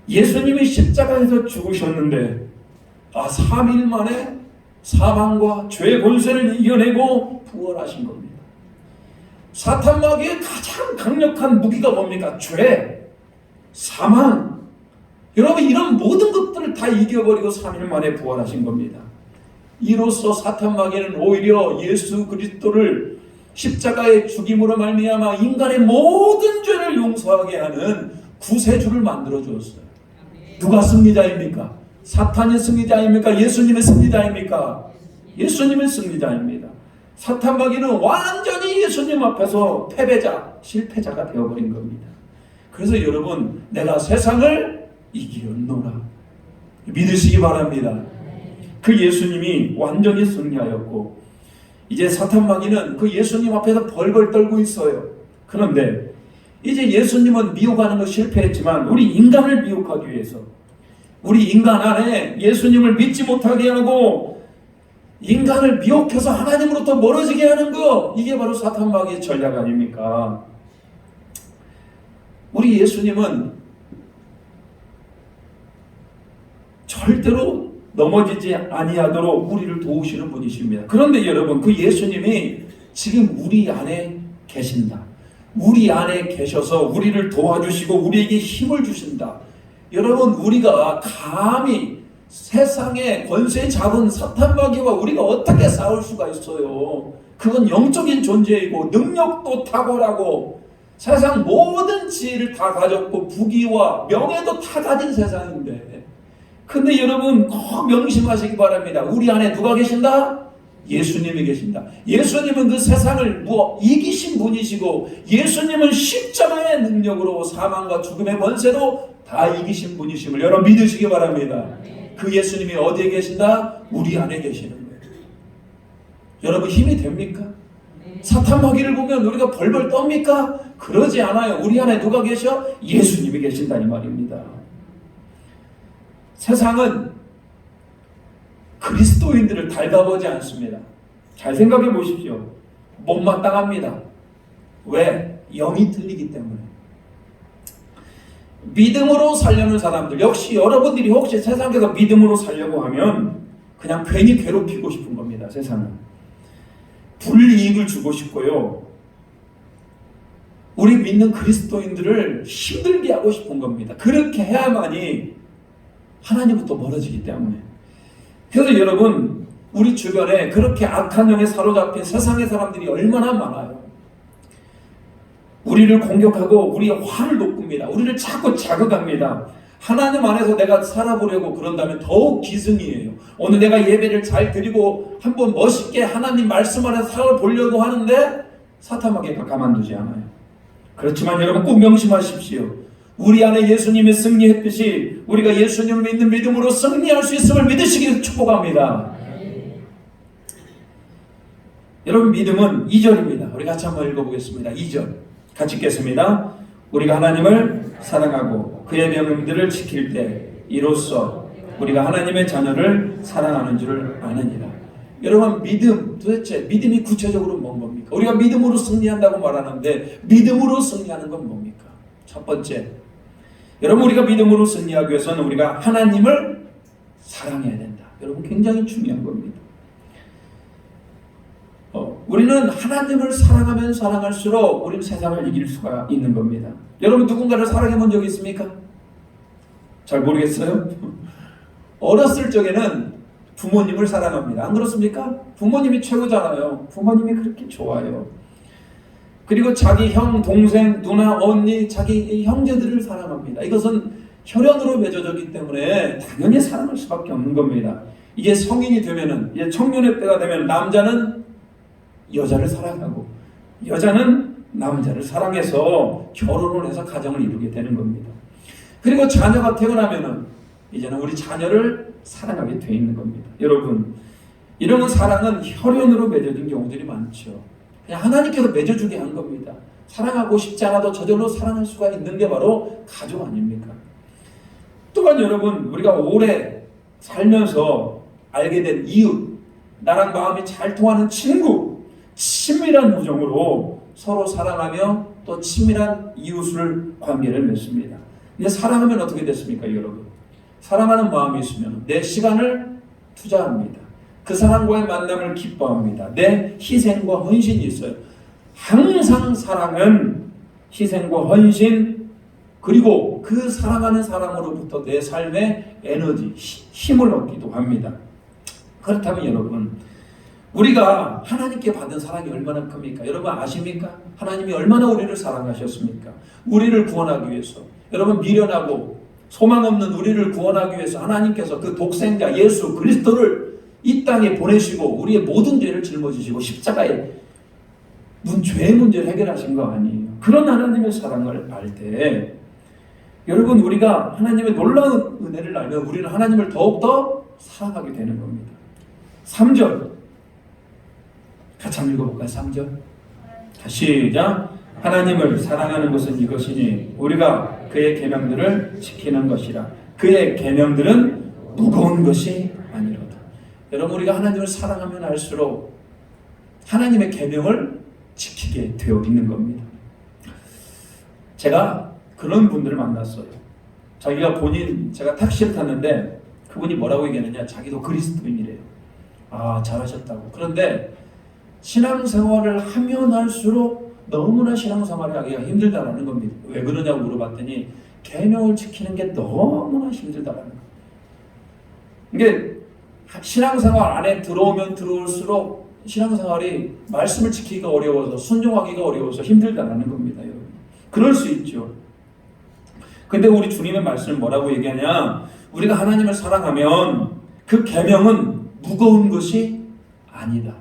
예수님이 십자가에서 죽으셨는데 3일 만에 사망과 죄의 권세를 이겨내고 부활하신 겁니다. 사탄 마귀의 가장 강력한 무기가 뭡니까? 죄, 사망. 여러분, 이런 모든 것들을 다 이겨버리고 3일 만에 부활하신 겁니다. 이로써 사탄 마귀는 오히려 예수 그리스도를 십자가의 죽임으로 말미암아 인간의 모든 죄를 용서하게 하는 구세주를 만들어 주었어요. 누가 승리자입니까? 사탄이 승리자입니까? 예수님의 승리자입니까? 예수님의 승리자입니다. 사탄 마귀는 완전히 예수님 앞에서 패배자, 실패자가 되어버린 겁니다. 그래서 여러분, 내가 세상을 이기었노라 믿으시기 바랍니다. 그 예수님이 완전히 승리하였고 이제 사탄 마귀는 그 예수님 앞에서 벌벌 떨고 있어요. 그런데 이제 예수님은 미혹하는 거 실패했지만 우리 인간을 미혹하기 위해서, 우리 인간 안에 예수님을 믿지 못하게 하고 인간을 미혹해서 하나님으로부터 멀어지게 하는 거, 이게 바로 사탄 마귀의 전략 아닙니까? 우리 예수님은 절대로 넘어지지 아니하도록 우리를 도우시는 분이십니다. 그런데 여러분, 그 예수님이 지금 우리 안에 계신다. 우리 안에 계셔서 우리를 도와주시고 우리에게 힘을 주신다. 여러분, 우리가 감히 세상의 권세 잡은 사탄 마귀와 우리가 어떻게 싸울 수가 있어요? 그건 영적인 존재이고 능력도 탁월하고 세상 모든 지혜를 다 가졌고 부귀와 명예도 다 가진 세상인데, 근데 여러분 꼭 명심하시기 바랍니다. 우리 안에 누가 계신다? 예수님이 계신다. 예수님은 그 세상을 이기신 분이시고 예수님은 십자가의 능력으로 사망과 죽음의 권세도 다 이기신 분이심을 여러분 믿으시기 바랍니다. 그 예수님이 어디에 계신다? 우리 안에 계시는 거예요. 여러분, 힘이 됩니까? 사탄 마귀를 보면 우리가 벌벌 떱니까? 그러지 않아요. 우리 안에 누가 계셔? 예수님이 계신다 이 말입니다. 세상은 그리스도인들을 달가보지 않습니다. 잘 생각해 보십시오. 못마땅합니다. 왜? 영이 틀리기 때문에. 믿음으로 살려는 사람들, 역시 여러분들이 혹시 세상에서 믿음으로 살려고 하면 그냥 괜히 괴롭히고 싶은 겁니다. 세상은 불이익을 주고 싶고요, 우리 믿는 그리스도인들을 힘들게 하고 싶은 겁니다. 그렇게 해야만이 하나님부터 멀어지기 때문에. 그래서 여러분, 우리 주변에 그렇게 악한 영에 사로잡힌 세상의 사람들이 얼마나 많아요. 우리를 공격하고 우리의 화를 돋굽니다. 우리를 자꾸 자극합니다. 하나님 안에서 내가 살아보려고 그런다면 더욱 기승이에요. 오늘 내가 예배를 잘 드리고 한번 멋있게 하나님 말씀 안에서 살아보려고 하는데 사탄 마귀가 가만두지 않아요. 그렇지만 여러분 꼭 명심하십시오. 우리 안에 예수님이 승리했듯이 우리가 예수님을 믿는 믿음으로 승리할 수 있음을 믿으시기를 축복합니다. 여러분 믿음은 2절입니다. 우리 같이 한번 읽어보겠습니다. 2절 같이 읽겠습니다. 우리가 하나님을 사랑하고 그의 명령들을 지킬 때 이로써 우리가 하나님의 자녀를 사랑하는 줄을 아느니라. 여러분 믿음, 도대체 믿음이 구체적으로 뭔 겁니까? 우리가 믿음으로 승리한다고 말하는데 믿음으로 승리하는 건 뭡니까? 첫 번째, 여러분 우리가 믿음으로 승리하기 위해서는 우리가 하나님을 사랑해야 된다. 여러분 굉장히 중요한 겁니다. 우리는 하나님을 사랑하면 사랑할수록 우리는 세상을 이길 수가 있는 겁니다. 여러분 누군가를 사랑해 본 적이 있습니까? 잘 모르겠어요? 어렸을 적에는 부모님을 사랑합니다. 안 그렇습니까? 부모님이 최고잖아요. 부모님이 그렇게 좋아요. 그리고 자기 형, 동생, 누나, 언니, 자기 형제들을 사랑합니다. 이것은 혈연으로 맺어졌기 때문에 당연히 사랑할 수밖에 없는 겁니다. 이게 성인이 되면은, 이제 청년의 때가 되면 남자는 여자를 사랑하고 여자는 남자를 사랑해서 결혼을 해서 가정을 이루게 되는 겁니다. 그리고 자녀가 태어나면은 이제는 우리 자녀를 사랑하게 돼 있는 겁니다. 여러분, 이런 사랑은 혈연으로 맺어진 경우들이 많죠. 그냥 하나님께서 맺어주게 한 겁니다. 사랑하고 싶지 않아도 저절로 사랑할 수가 있는 게 바로 가족 아닙니까? 또한 여러분, 우리가 오래 살면서 알게 된 이웃, 나랑 마음이 잘 통하는 친구, 친밀한 우정으로 서로 사랑하며 또 친밀한 이웃을 관계를 맺습니다. 근데 사랑하면 어떻게 됐습니까, 여러분? 사랑하는 마음이 있으면 내 시간을 투자합니다. 그 사람과의 만남을 기뻐합니다. 내 희생과 헌신이 있어요. 항상 사랑은 희생과 헌신, 그리고 그 사랑하는 사람으로부터 내 삶의 에너지, 힘을 얻기도 합니다. 그렇다면 여러분, 우리가 하나님께 받은 사랑이 얼마나 큽니까? 여러분 아십니까? 하나님이 얼마나 우리를 사랑하셨습니까? 우리를 구원하기 위해서, 여러분 미련하고 소망 없는 우리를 구원하기 위해서 하나님께서 그 독생자 예수 그리스도를 이 땅에 보내시고 우리의 모든 죄를 짊어지시고 십자가에 죄의 문제를 해결하신 거 아니에요. 그런 하나님의 사랑을 알 때 여러분 우리가 하나님의 놀라운 은혜를 알면 우리는 하나님을 더욱더 사랑하게 되는 겁니다. 3절 같이 한번 읽어볼까요? 3절 시작. 하나님을 사랑하는 것은 이것이니 우리가 그의 계명들을 지키는 것이라. 그의 계명들은 무거운 것이 아니로다. 여러분 우리가 하나님을 사랑하면 할수록 하나님의 계명을 지키게 되어 있는 겁니다. 제가 그런 분들을 만났어요. 제가 택시를 탔는데 그분이 뭐라고 얘기하느냐, 자기도 그리스도인이래요. 아, 잘하셨다고. 그런데 신앙생활을 하면 할수록 너무나 신앙생활을 하기가 힘들다라는 겁니다. 왜 그러냐고 물어봤더니 계명을 지키는 게 너무나 힘들다라는 거예요. 이게 신앙생활 안에 들어오면 들어올수록 신앙생활이 말씀을 지키기가 어려워서 순종하기가 어려워서 힘들다라는 겁니다. 여러분. 그럴 수 있죠. 근데 우리 주님의 말씀은 뭐라고 얘기하냐, 우리가 하나님을 사랑하면 그 계명은 무거운 것이 아니다.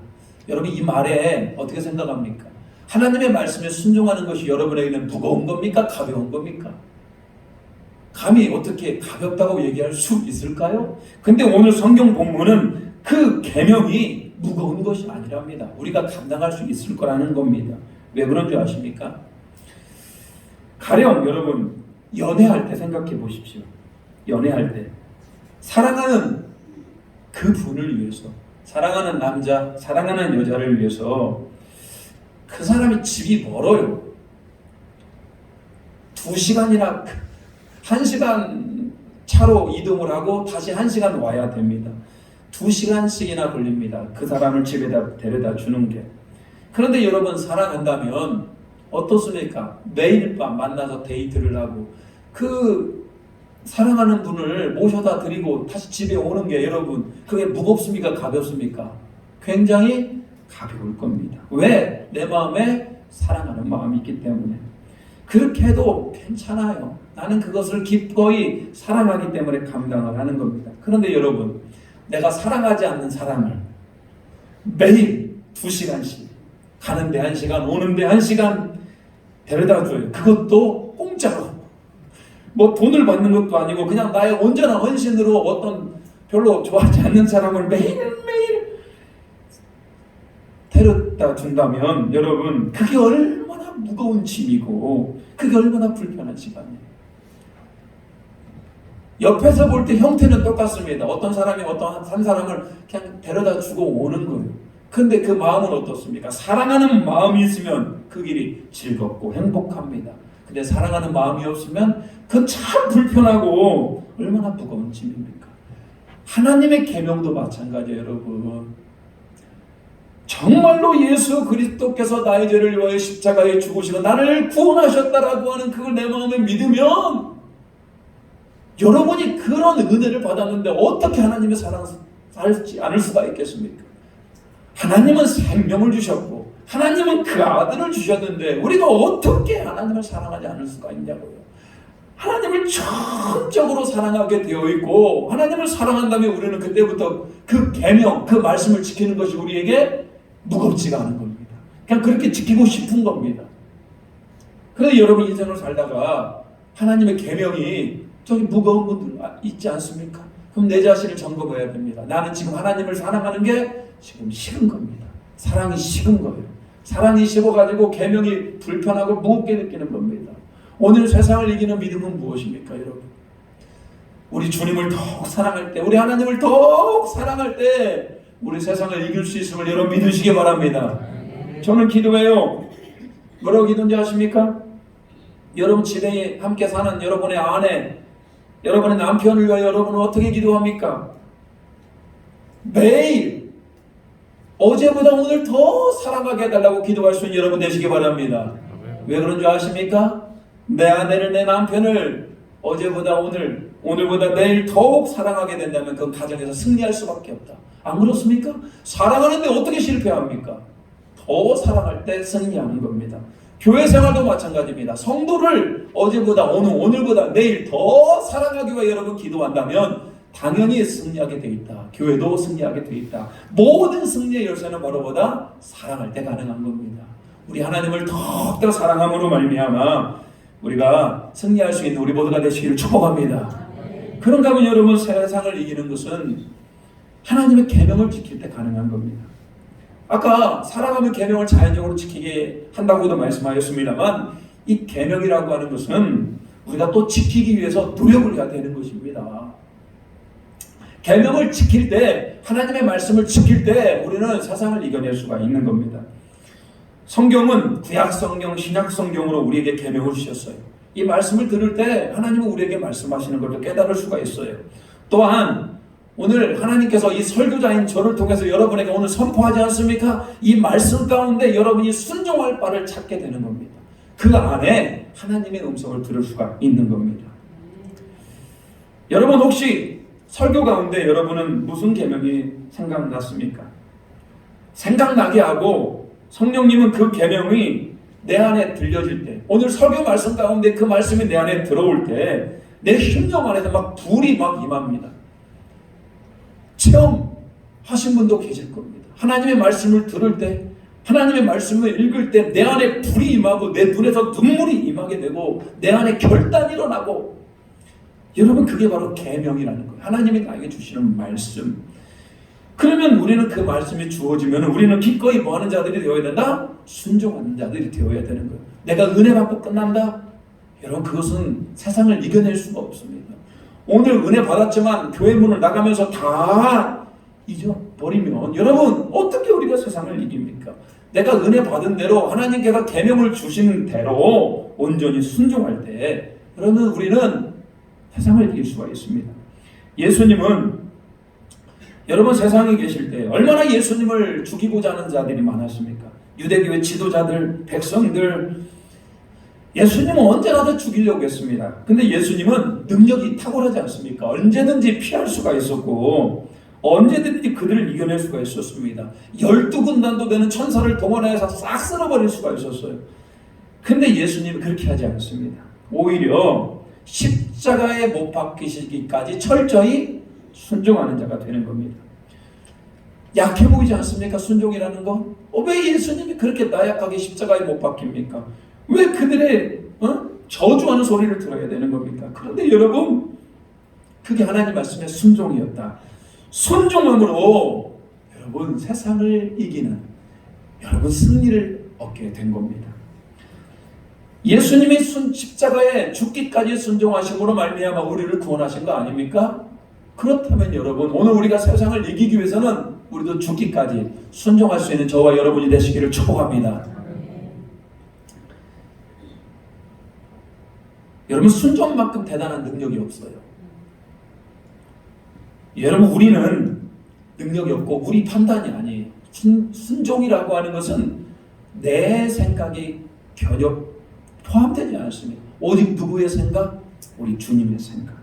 여러분 이 말에 어떻게 생각합니까? 하나님의 말씀에 순종하는 것이 여러분에게는 무거운 겁니까? 가벼운 겁니까? 감히 어떻게 가볍다고 얘기할 수 있을까요? 근데 오늘 성경 본문은 그 계명이 무거운 것이 아니랍니다. 우리가 감당할 수 있을 거라는 겁니다. 왜 그런 줄 아십니까? 가령 여러분 연애할 때 생각해 보십시오. 연애할 때 사랑하는 그 분을 위해서, 사랑하는 남자, 사랑하는 여자를 위해서 그 사람이 집이 멀어요. 2시간이나 1시간 차로 이동을 하고 다시 1시간 와야 됩니다. 2시간씩이나 걸립니다. 그 사람을 집에다 데려다 주는 게. 그런데 여러분 사랑한다면 어떻습니까? 매일 밤 만나서 데이트를 하고 그 사랑하는 분을 모셔다 드리고 다시 집에 오는 게 여러분 그게 무겁습니까? 가볍습니까? 굉장히 가벼울 겁니다. 왜? 내 마음에 사랑하는 마음이 있기 때문에. 그렇게 해도 괜찮아요. 나는 그것을 기꺼이 사랑하기 때문에 감당을 하는 겁니다. 그런데 여러분, 내가 사랑하지 않는 사람을 매일 2시간씩 가는데 1시간, 오는데 1시간 데려다 줘요. 그것도 공짜로. 뭐 돈을 받는 것도 아니고 그냥 나의 온전한 헌신으로 어떤 별로 좋아하지 않는 사람을 매일매일 데려다 준다면 여러분 그게 얼마나 무거운 짐이고 그게 얼마나 불편한 시간이에요. 옆에서 볼 때 형태는 똑같습니다. 어떤 사람이 어떤 한 사람을 그냥 데려다 주고 오는 거예요. 근데 그 마음은 어떻습니까? 사랑하는 마음이 있으면 그 길이 즐겁고 행복합니다. 근데 사랑하는 마음이 없으면 그건 참 불편하고 얼마나 무거운 짐입니까? 하나님의 계명도 마찬가지예요, 여러분. 정말로 예수 그리스도께서 나의 죄를 위하여 십자가에 죽으시고 나를 구원하셨다라고 하는 그걸 내 마음에 믿으면 여러분이 그런 은혜를 받았는데 어떻게 하나님의 사랑을 살지 않을 수가 있겠습니까? 하나님은 생명을 주셨고 하나님은 그 아들을 주셨는데 우리가 어떻게 하나님을 사랑하지 않을 수가 있냐고요. 하나님을 전적으로 사랑하게 되어 있고 하나님을 사랑한다면 우리는 그때부터 그 계명, 그 말씀을 지키는 것이 우리에게 무겁지가 않은 겁니다. 그냥 그렇게 지키고 싶은 겁니다. 그런데 여러분 인생을 살다가 하나님의 계명이 저기 무거운 분들 있지 않습니까? 그럼 내 자신을 점검해야 됩니다. 나는 지금 하나님을 사랑하는 게 지금 식은 겁니다. 사랑이 식은 거예요. 사랑이 식어가지고 계명이 불편하고 무겁게 느끼는 겁니다. 오늘 세상을 이기는 믿음은 무엇입니까, 여러분? 우리 주님을 더욱 사랑할 때, 우리 하나님을 더욱 사랑할 때 우리 세상을 이길 수 있음을 여러분 믿으시기 바랍니다. 저는 기도해요. 뭐라고 기도인지 아십니까? 여러분 집에 함께 사는 여러분의 아내, 여러분의 남편을 위하여 여러분은 어떻게 기도합니까? 매일 어제보다 오늘 더 사랑하게 해달라고 기도할 수 있는 여러분 되시기 바랍니다. 왜 그런 줄 아십니까? 내 아내를, 내 남편을 어제보다 오늘보다 내일 더욱 사랑하게 된다면 그 가정에서 승리할 수밖에 없다. 안 그렇습니까? 사랑하는데 어떻게 실패합니까? 더 사랑할 때 승리하는 겁니다. 교회 생활도 마찬가지입니다. 성도를 어제보다 오늘보다 내일 더 사랑하기 위해 여러분 기도한다면 당연히 승리하게 돼 있다. 교회도 승리하게 돼 있다. 모든 승리의 열쇠는 뭐로보다 사랑할 때 가능한 겁니다. 우리 하나님을 더욱더 사랑함으로 말미암아 우리가 승리할 수 있는 우리 모두가 되시기를 축복합니다. 그런가 하면 여러분 세상을 이기는 것은 하나님의 계명을 지킬 때 가능한 겁니다. 아까 사랑하면 계명을 자연적으로 지키게 한다고도 말씀하셨습니다만 이 계명이라고 하는 것은 우리가 또 지키기 위해서 노력을 해야 되는 것입니다. 계명을 지킬 때 하나님의 말씀을 지킬 때 우리는 세상을 이겨낼 수가 있는 겁니다. 성경은 구약성경, 신약성경으로 우리에게 계명을 주셨어요. 이 말씀을 들을 때 하나님은 우리에게 말씀하시는 것을 깨달을 수가 있어요. 또한 오늘 하나님께서 이 설교자인 저를 통해서 여러분에게 오늘 선포하지 않습니까? 이 말씀 가운데 여러분이 순종할 바를 찾게 되는 겁니다. 그 안에 하나님의 음성을 들을 수가 있는 겁니다. 여러분 혹시 설교 가운데 여러분은 무슨 계명이 생각났습니까? 생각나게 하고 성령님은 그 계명이 내 안에 들려질 때, 오늘 설교 말씀 가운데 그 말씀이 내 안에 들어올 때 내 심령 안에서 막 불이 막 임합니다. 체험하신 분도 계실 겁니다. 하나님의 말씀을 들을 때, 하나님의 말씀을 읽을 때 내 안에 불이 임하고 내 눈에서 눈물이 임하게 되고 내 안에 결단이 일어나고, 여러분 그게 바로 계명이라는 거예요. 하나님이 나에게 주시는 말씀. 그러면 우리는 그 말씀이 주어지면 우리는 기꺼이 뭐하는 자들이 되어야 된다? 순종하는 자들이 되어야 되는 거예요. 내가 은혜 받고 끝난다? 여러분 그것은 세상을 이겨낼 수가 없습니다. 오늘 은혜 받았지만 교회 문을 나가면서 다 잊어버리면 여러분 어떻게 우리가 세상을 이깁니까? 내가 은혜 받은 대로 하나님께서 계명을 주신 대로 온전히 순종할 때 그러면 우리는 세상을 이길 수가 있습니다. 예수님은 여러분 세상에 계실 때 얼마나 예수님을 죽이고자 하는 자들이 많았습니까? 유대교회 지도자들, 백성들, 예수님은 언제라도 죽이려고 했습니다. 근데 예수님은 능력이 탁월하지 않습니까? 언제든지 피할 수가 있었고 언제든지 그들을 이겨낼 수가 있었습니다. 12군단도 되는 천사를 동원해서 싹 쓸어버릴 수가 있었어요. 근데 예수님은 그렇게 하지 않습니다. 오히려 십자가에 못 박히시기까지 철저히 순종하는 자가 되는 겁니다. 약해 보이지 않습니까? 순종이라는 거. 왜 예수님이 그렇게 나약하게 십자가에 못 박힙니까? 왜 그들의 저주하는 소리를 들어야 되는 겁니까? 그런데 여러분 그게 하나님 말씀의 순종이었다. 순종함으로 여러분 세상을 이기는, 여러분 승리를 얻게 된 겁니다. 예수님이 십자가에 죽기까지 순종하심으로 말미암아 우리를 구원하신 거 아닙니까? 그렇다면 여러분, 오늘 우리가 세상을 이기기 위해서는 우리도 죽기까지 순종할 수 있는 저와 여러분이 되시기를 축복합니다. 여러분, 순종만큼 대단한 능력이 없어요. 여러분, 우리는 능력이 없고 우리 판단이 아니에요. 순종이라고 하는 것은 내 생각이 전혀 포함되지 않습니다. 오직 누구의 생각? 우리 주님의 생각.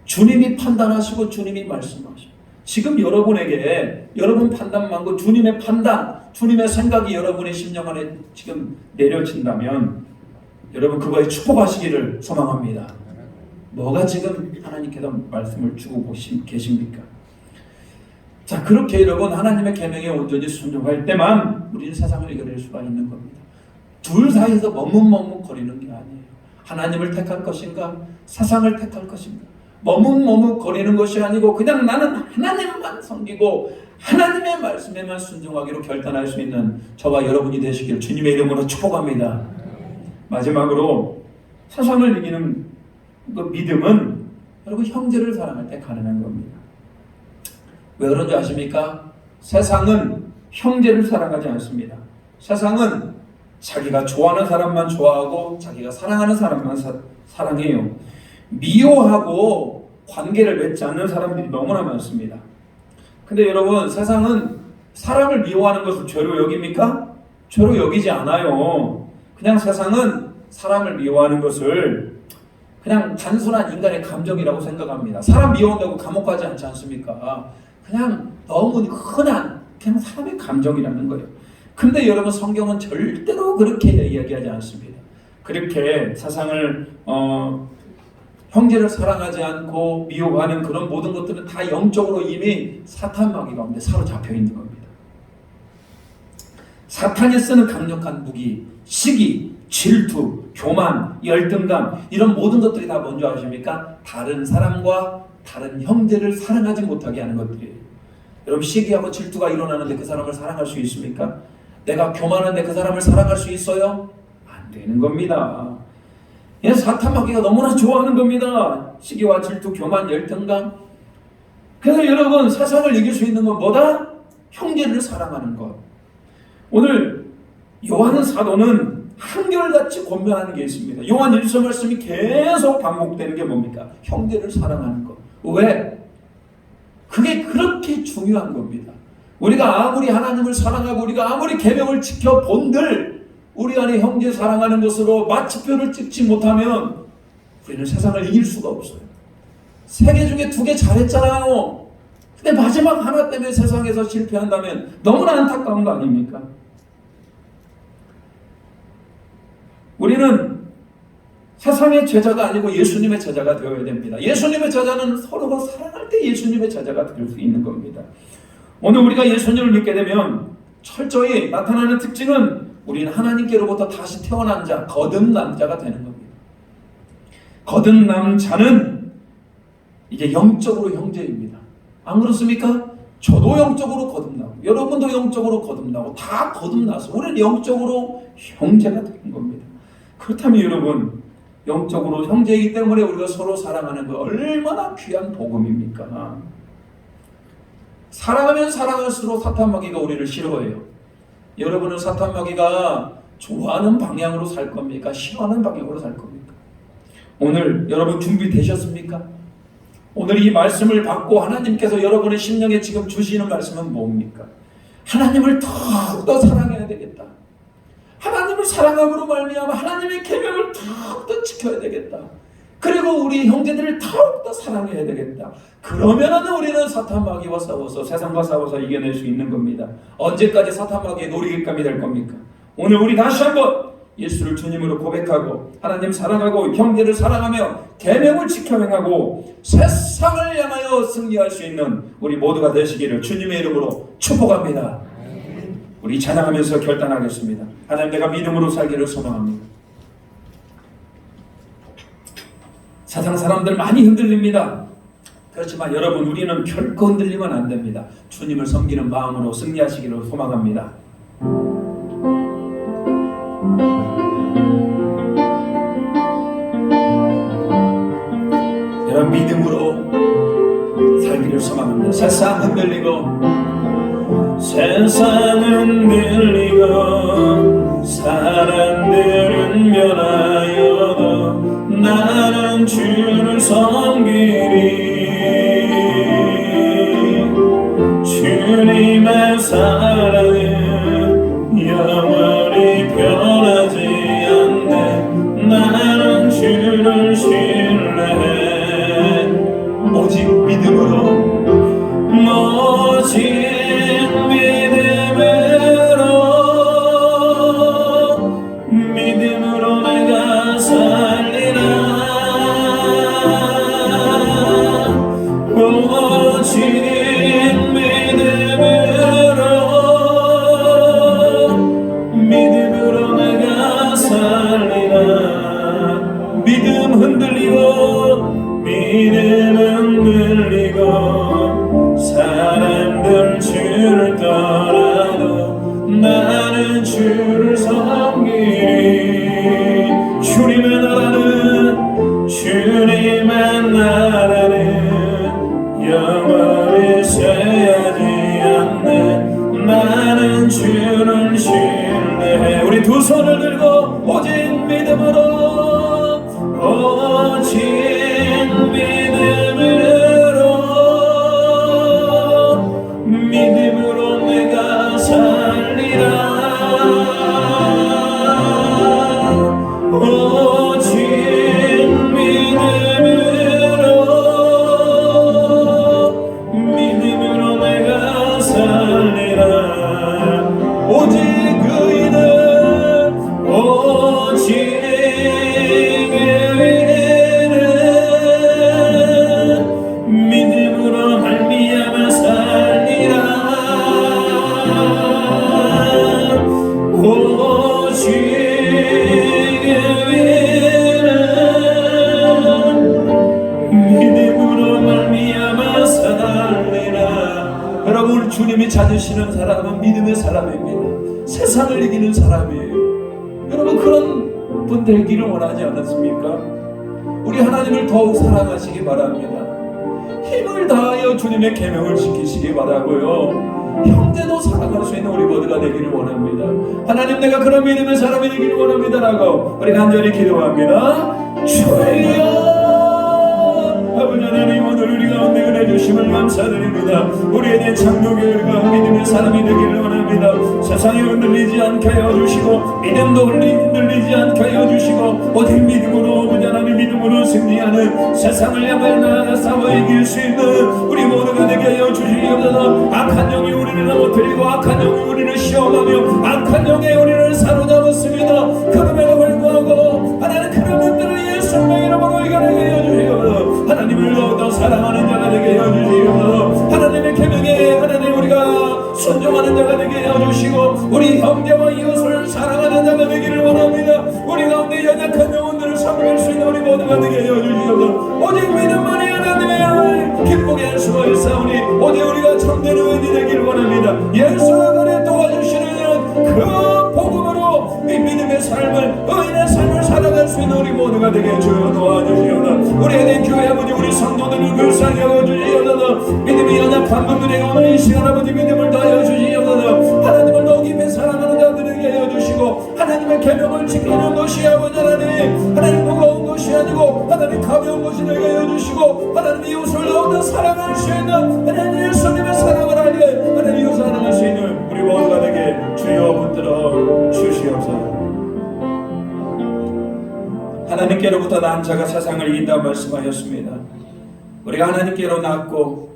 주님이 판단하시고 주님이 말씀하시고, 지금 여러분에게 여러분 판단 말고 주님의 판단, 주님의 생각이 여러분의 심령 안에 지금 내려진다면 여러분 그거에 축복하시기를 소망합니다. 뭐가 지금 하나님께서 말씀을 주고 계십니까? 자, 그렇게 여러분 하나님의 계명에 온전히 순종할 때만 우리는 세상을 이겨낼 수가 있는 겁니다. 둘 사이에서 머뭇머뭇거리는 게 아니에요. 하나님을 택할 것인가, 세상을 택할 것인가, 머뭇머뭇거리는 것이 아니고 그냥 나는 하나님만 섬기고 하나님의 말씀에만 순종하기로 결단할 수 있는 저와 여러분이 되시길 주님의 이름으로 축복합니다. 마지막으로 세상을 이기는 그 믿음은 여러분 형제를 사랑할 때 가능한 겁니다. 왜 그런지 아십니까? 세상은 형제를 사랑하지 않습니다. 세상은 자기가 좋아하는 사람만 좋아하고 자기가 사랑하는 사람만 사랑해요. 미워하고 관계를 맺지 않는 사람들이 너무나 많습니다. 근데 여러분, 세상은 사람을 미워하는 것을 죄로 여깁니까? 죄로 여기지 않아요. 그냥 세상은 사람을 미워하는 것을 그냥 단순한 인간의 감정이라고 생각합니다. 사람 미워한다고 감옥 가지 않지 않습니까? 그냥 너무 흔한 그냥 사람의 감정이라는 거예요. 근데 여러분, 성경은 절대로 그렇게 이야기하지 않습니다. 그렇게 세상을 형제를 사랑하지 않고 미워하는 그런 모든 것들은 다 영적으로 이미 사탄 마귀 가운데 사로잡혀 있는 겁니다. 사탄이 쓰는 강력한 무기, 시기, 질투, 교만, 열등감, 이런 모든 것들이 다 뭔지 아십니까? 다른 사람과 다른 형제를 사랑하지 못하게 하는 것들이에요. 여러분, 시기하고 질투가 일어나는데 그 사람을 사랑할 수 있습니까? 내가 교만한데 그 사람을 사랑할 수 있어요? 안 되는 겁니다. 사탄 마귀가 너무나 좋아하는 겁니다. 시기와 질투, 교만, 열등감. 그래서 여러분, 세상을 이길 수 있는 건 뭐다? 형제를 사랑하는 것. 오늘 요한 사도는 한결같이 권면하는 게 있습니다. 요한 1서 말씀이 계속 반복되는 게 뭡니까? 형제를 사랑하는 것. 왜? 그게 그렇게 중요한 겁니다. 우리가 아무리 하나님을 사랑하고 우리가 아무리 계명을 지켜본들 우리 안에 형제 사랑하는 것으로 마침표를 찍지 못하면 우리는 세상을 이길 수가 없어요. 3개 중에 2개 잘했잖아요. 근데 마지막 하나 때문에 세상에서 실패한다면 너무나 안타까운 거 아닙니까? 우리는 세상의 제자가 아니고 예수님의 제자가 되어야 됩니다. 예수님의 제자는 서로가 사랑할 때 예수님의 제자가 될 수 있는 겁니다. 오늘 우리가 예수님을 믿게 되면 철저히 나타나는 특징은 우리는 하나님께로부터 다시 태어난 자, 거듭난 자가 되는 겁니다. 거듭난 자는 이게 영적으로 형제입니다. 안 그렇습니까? 저도 영적으로 거듭나고 여러분도 영적으로 거듭나고 다 거듭나서 우리는 영적으로 형제가 되는 겁니다. 그렇다면 여러분, 영적으로 형제이기 때문에 우리가 서로 사랑하는 거 얼마나 귀한 복음입니까? 사랑하면 사랑할수록 사탄 마귀가 우리를 싫어해요. 여러분은 사탄 마귀가 좋아하는 방향으로 살 겁니까? 싫어하는 방향으로 살 겁니까? 오늘 여러분 준비되셨습니까? 오늘 이 말씀을 받고 하나님께서 여러분의 심령에 지금 주시는 말씀은 뭡니까? 하나님을 더욱더 사랑해야 되겠다. 하나님을 사랑함으로 말미암아 하나님의 계명을 더욱더 지켜야 되겠다. 그리고 우리 형제들을 더욱더 사랑해야 되겠다. 그러면은 우리는 사탄 마귀와 싸워서 세상과 싸워서 이겨낼 수 있는 겁니다. 언제까지 사탄 마귀의 놀이기감이 될 겁니까? 오늘 우리 다시 한번 예수를 주님으로 고백하고 하나님 사랑하고 형제를 사랑하며 계명을 지켜 행하고 세상을 향하여 승리할 수 있는 우리 모두가 되시기를 주님의 이름으로 축복합니다. 우리 찬양하면서 결단하겠습니다. 하나님, 내가 믿음으로 살기를 소망합니다. 세상 사람들 많이 흔들립니다. 그렇지만 여러분, 우리는 결코 흔들리면 안 됩니다. 주님을 섬기는 마음으로 승리하시기를 소망합니다. 세상은 들리고 사람들은 변하여도 나는 주를 섬기리. 주님의 사랑은 영원히 변하지 않네. 나는 주를 신뢰해. 오직 믿음으로 오직 믿음으로 내가 살리라. 오직 믿음으로 내가 살리라. 믿음 흔들리고 사람들 주를 떠나도 나는 주를 섬기리. 주님의 나라는 영원히 쇠하지 않네. 나는 주를 신뢰해. 우리 두 손을 들고 오직 믿음으로 내가 살리라. 오직 믿음으로 내가 살리라. 오직 의인은 믿음으로 말미암아 살리라. 오직 믿음으로 말미암아 살리라. 여러분, 주님이 찾으시는 사람은 믿음의 사람입니다. 세상을 이기는 사람이에요. 여러분, 그런 분 되기를 원하지 않았습니까? 우리 하나님을 더욱 사랑하시기 바랍니다. 힘을 다하여 주님의 계명을 지키시기 바라고요. 형제도 사랑할 수 있는 우리 모두가 되기를 원합니다. 하나님, 내가 그런 믿음의 사람이 되기를 원합니다라고 우리 간절히 기도합니다. 주여, 아버지 하나님, 오늘 우리 가운데 은혜 주심을 감사드립니다. 우리에 대한 창조교회가 믿음의 사람이 되기를 원합니다. 세상에 흔들리지 않게 하여 주시고 믿음도 흔들리지 않게 하여 주시고 오직 믿음으로, 아버지 하나님, 믿음으로 승리하는, 세상을 향해 나아가 싸워 이길 수 있는 우리 모두가 되게 하여 주시옵소서. 악한 영이 우리를 넘어뜨리고 악한 영이 우리를 시험하며 악한 영에 우리를 사로잡았습니다. 그럼에도 불구하고 하나님, 그런 것들을 예수님의 이름으로 이겨내게 하여 주시옵소서. 하나님을 더욱더 사랑하는 자가 되게 해주시옵소서. 하나님의 계명에 하나님 우리가 순종하는 자가 되게 해주시고 우리 형제와 이웃을 사랑하는 자가 되기를 원합니다. 우리 가운데 연약한 영혼들을 섬길 수 있는 우리 모두가 되게 해주시옵소서. 오직 믿음만이 하나님의 기쁘게 할 수가 있사오니 오직 우리가 참된 의인이 되기를 원합니다. 예수가 그래 도와주시는 그 복음으로 이 믿음의 삶을, 의인의 삶을 살아갈 수 있는 우리 모두가 되게 주여 도와주시옵소서. 우리에 대한 교회 아버지, 우리 성도들을 불쌍히 여겨주시옵소서. 믿음이 연약한 분들에게 오늘 이 시간 아버지 믿음을 더하여 주시옵소서. 하나님을 더 깊이 사랑하는 자들에게 해주시고 하나님의 계명을 지키는 것이 아버지 하나님 무거운 것이 아니고 하나님 가벼운 것이 되게 해주시고 하나님 이웃을 더욱더 사랑할 수 있는 하나님 예수님의 사랑을 알게 하나님 이웃을 사랑할 수 있는 우리 모두가 되게 주여 붙들어 주시옵소서. 하나님께로부터 난 자가 세상을 이긴다 말씀하셨습니다. 우리가 하나님께로 낳고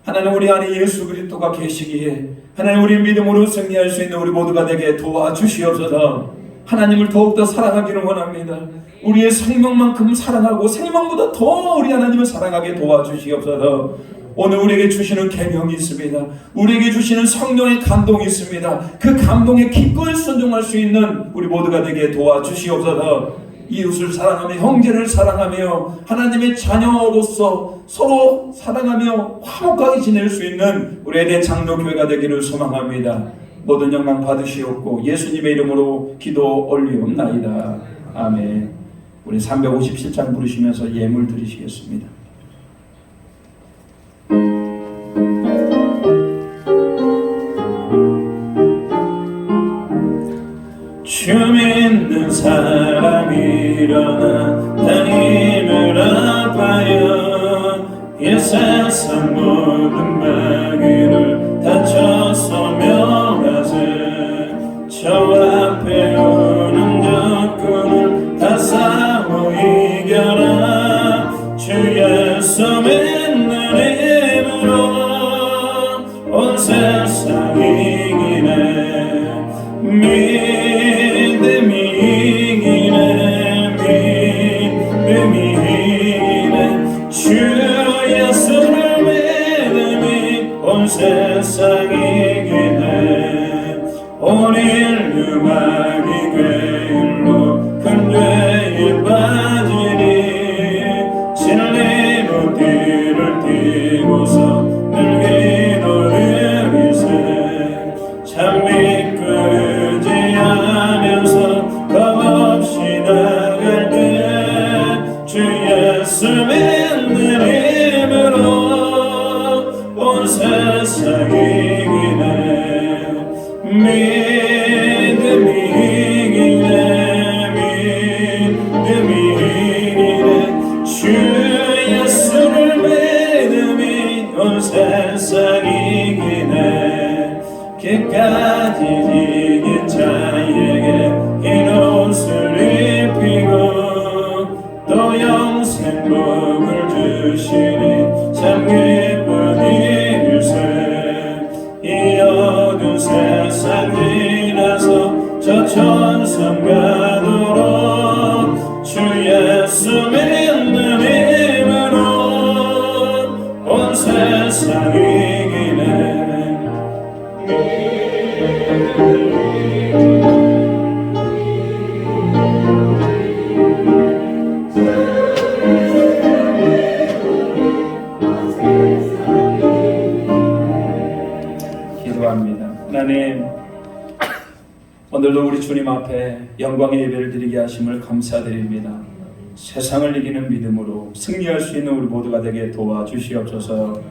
하나님 우리 안에 예수 그리스도가 계시기에 하나님 우리 믿음으로 승리할 수 있는 우리 모두가 되게 도와주시옵소서. 하나님을 더욱더 사랑하기를 원합니다. 우리의 생명만큼 사랑하고 생명보다 더 우리 하나님을 사랑하게 도와주시옵소서. 오늘 우리에게 주시는 계명이 있습니다. 우리에게 주시는 성령의 감동이 있습니다. 그 감동에 기꺼이 순종할 수 있는 우리 모두가 되게 도와주시옵소서. 이웃을 사랑하며 형제를 사랑하며 하나님의 자녀로서 서로 사랑하며 화목하게 지낼 수 있는 우리 에덴 장로교회가 되기를 소망합니다. 모든 영광 받으시옵고 예수님의 이름으로 기도 올리옵나이다. 아멘. 우리 357장 부르시면서 예물 드리시겠습니다. 믿는 사람이 일어나 난 힘을 아파요. 이 세상 모든 마귀를 다쳐 소멸하세. 저 앞에 오는 적군을 다 싸워 이겨라. 주 예수 믿는 힘으로 온 세상 이기네. 믿음이 이기네. 믿음이 이기네. 주 예수를 믿음이 온 세상 이기네. 온 인류 마귀 괴일로 큰 죄에 빠지니 진리로 뒤를 띄고서 늘 기도드리세. 참 믿고 의지하면서 겁없이 나갈 때 주 예수 믿는 힘으로 온 세상 이기네. 믿음이 이기네. 믿음이 이기네. 주 예수를 믿음이 온 세상 이기네. 끝까지 이긴 자에게 흰 옷을 입히고 또 영생 복을 주시니 참 기쁘니일세. 이 어두운 세상 지나서 저 천성 가도록 주 예수 믿는 힘으로 온 세상 이기네. 기도합니다. 하나님, 오늘도 우리 주님 앞에 영광의 예배를 드리게 하심을 감사드립니다. 세상을 이기는 믿음으로 승리할 수 있는 우리 모두가 되게 도와주시옵소서.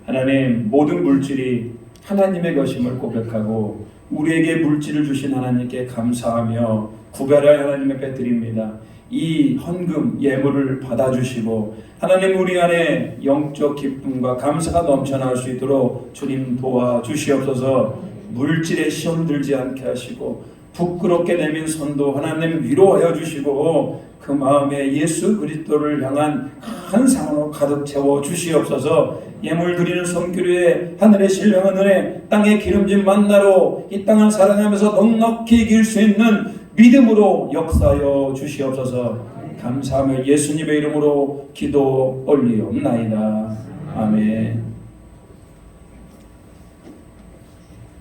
하나님, 모든 물질이 하나님의 것임을 고백하고 우리에게 물질을 주신 하나님께 감사하며 구별하여 하나님 앞에 드립니다. 이 헌금 예물을 받아주시고 하나님 우리 안에 영적 기쁨과 감사가 넘쳐날 수 있도록 주님 도와주시옵소서. 물질에 시험 들지 않게 하시고 부끄럽게 내민 손도 하나님 위로하여 주시고 그 마음에 예수 그리스도를 향한 큰 사랑으로 가득 채워 주시옵소서. 예물 드리는 손길에 하늘의 신령한 은혜, 땅의 기름진 만나로 이 땅을 사랑하면서 넉넉히 이길 수 있는 믿음으로 역사하여 주시옵소서. 감사하며 예수님의 이름으로 기도 올리옵나이다. 아멘.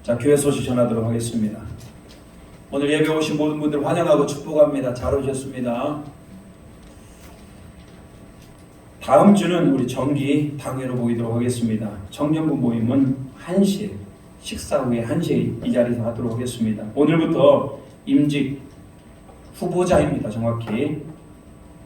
자, 교회 소식 전하도록 하겠습니다. 오늘 예배 오신 모든 분들 환영하고 축복합니다. 잘 오셨습니다. 다음 주는 우리 정기 당회로 모이도록 하겠습니다. 청년부 모임은 1시, 식사 후에 1시 이 자리에서 하도록 하겠습니다. 오늘부터 임직 후보자입니다. 정확히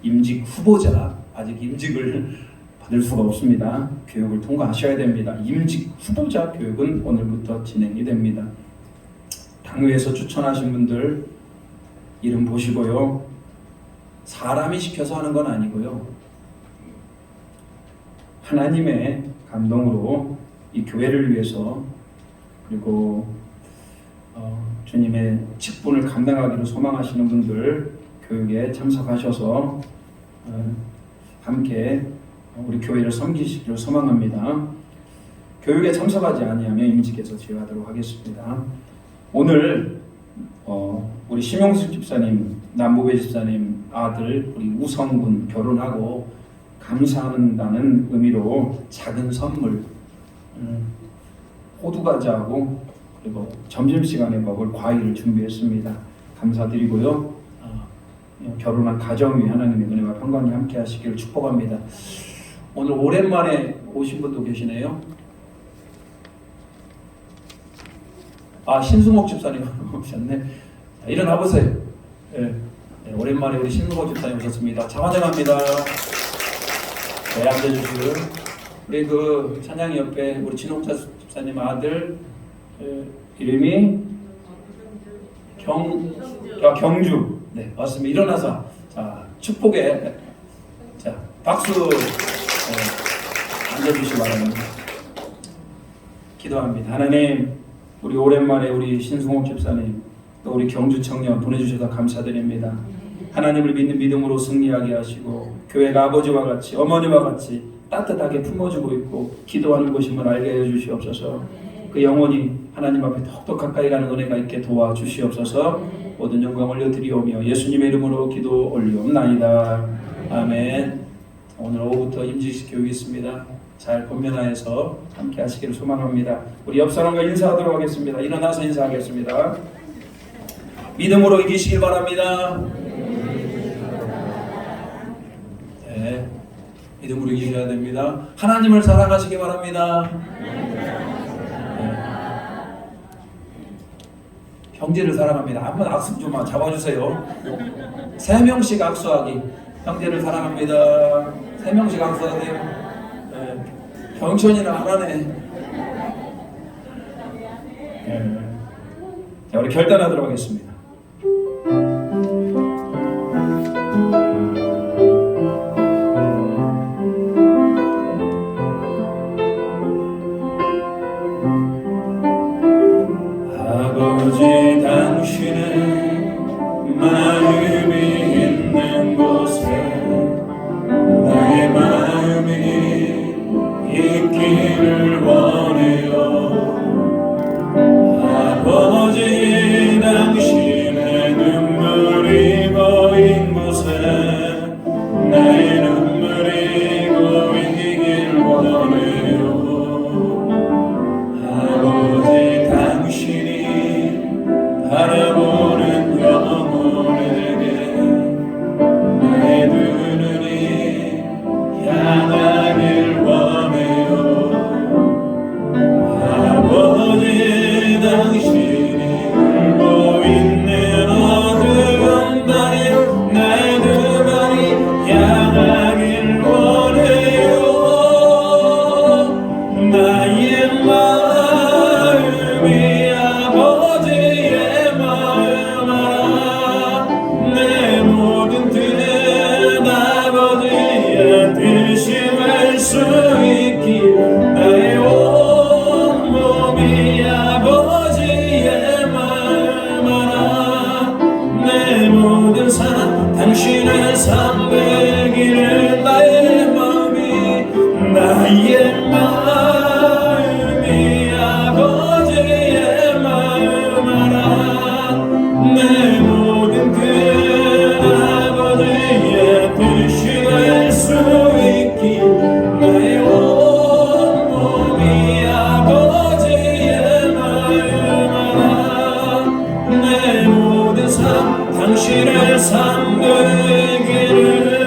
임직 후보자, 아직 임직을 받을 수가 없습니다. 교육을 통과하셔야 됩니다. 임직 후보자 교육은 오늘부터 진행이 됩니다. 당회에서 추천하신 분들 이름 보시고요. 사람이 시켜서 하는 건 아니고요. 하나님의 감동으로 이 교회를 위해서 그리고 주님의 직분을 감당하기로 소망하시는 분들 교육에 참석하셔서 함께 우리 교회를 섬기시기를 소망합니다. 교육에 참석하지 아니하면 임직에서 제외하도록 하겠습니다. 오늘 우리 심용숙 집사님, 남보배 집사님 아들 우리 우성군 결혼하고 감사한다는 의미로 작은 선물 호두과자하고 그리고 점심시간에 먹을 과일을 준비했습니다. 감사드리고요. 결혼한 가정 위에 하나님의 은혜와 평강이 함께 하시기를 축복합니다. 오늘 오랜만에 오신 분도 계시네요. 신승옥 집사님 오셨네. 일어나 보세요. 네, 오랜만에 우리 신승옥 집사님 오셨습니다. 자, 환영합니다. 네, 앉아주시고요. 우리 그 찬양이 옆에 우리 진옥자 집사님 아들 이름이 경주. 네, 왔습니다. 일어나서 자, 축복에 자, 박수 앉아주시기 바랍니다. 기도합니다. 하나님, 우리 오랜만에 우리 신승옥 집사님 또 우리 경주 청년 보내주셔서 감사드립니다. 하나님을 믿는 믿음으로 승리하게 하시고 교회가 아버지와 같이 어머니와 같이 따뜻하게 품어주고 있고 기도하는 것임을 알게 해주시옵소서. 그 영혼이 하나님 앞에 더욱더 가까이 가는 은혜가 있게 도와주시옵소서. 모든 영광 올려드리오며 예수님의 이름으로 기도 올리옵나이다. 아멘. 오늘 오후부터 임직식 교육이 있습니다. 잘 권면하여서 함께 하시기를 소망합니다. 우리 옆 사람과 인사하도록 하겠습니다. 일어나서 인사하겠습니다. 믿음으로 이기시길 바랍니다. 네, 믿음으로 이기셔야 됩니다. 하나님을 사랑하시기 바랍니다. 네. 형제를 사랑합니다. 한번 악수 좀 잡아주세요. 3명씩 악수하기. 형제를 사랑합니다. 3명씩 악수하세요. 네. 경천이는 안 하네. 네. 자, 우리 결단하도록 하겠습니다. 아버지, 당신의 마음이 있는 곳에 나의 마음이 있기를 원해요. 아버지, 당신의 눈물이 고인 곳에 나의 눈물이 고이길 원해요. 아버지, 당신이 바라보는 영혼에게 나의 두 눈이 향하길 원해요. 아버지, 당신이 울고 있는 어두운 밤에 나의 눈이 향하길 원해요. 나의 마음이 아버지의 마음 알아. 내 모든 뜻 아버지의 뜻임을 수 있기. 나의 온 몸이 아버지의 마음 알아. 내 모든 삶 당신의 삶 되기를. 나의 마음이 아버지의 마음 알아. 내 모든 뜻 아버지의 뜻이 될 수 있기. 나의 온 몸이 아버지의 마음 알아. 내 모든 삶 당신의 삶 되기를.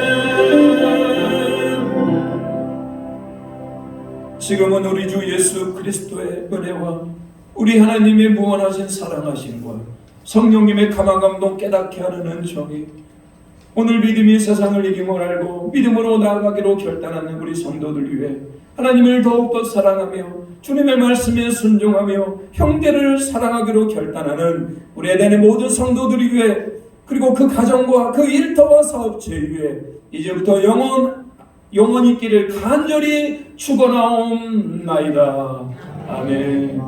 지금은 우리 주 예수 그리스도의 은혜와 우리 하나님의 무한하신 사랑하심과 성령님의 감화 감동 깨닫게 하는 은총이 오늘 믿음이 세상을 이김을 알고 믿음으로 나아가기로 결단하는 우리 성도들 위해 하나님을 더욱더 사랑하며 주님의 말씀에 순종하며 형제를 사랑하기로 결단하는 우리 에덴의 모든 성도들이 위해 그리고 그 가정과 그 일터와 사업체 위해 이제부터 영원 있기를 간절히 축원하옵나이다. 아멘.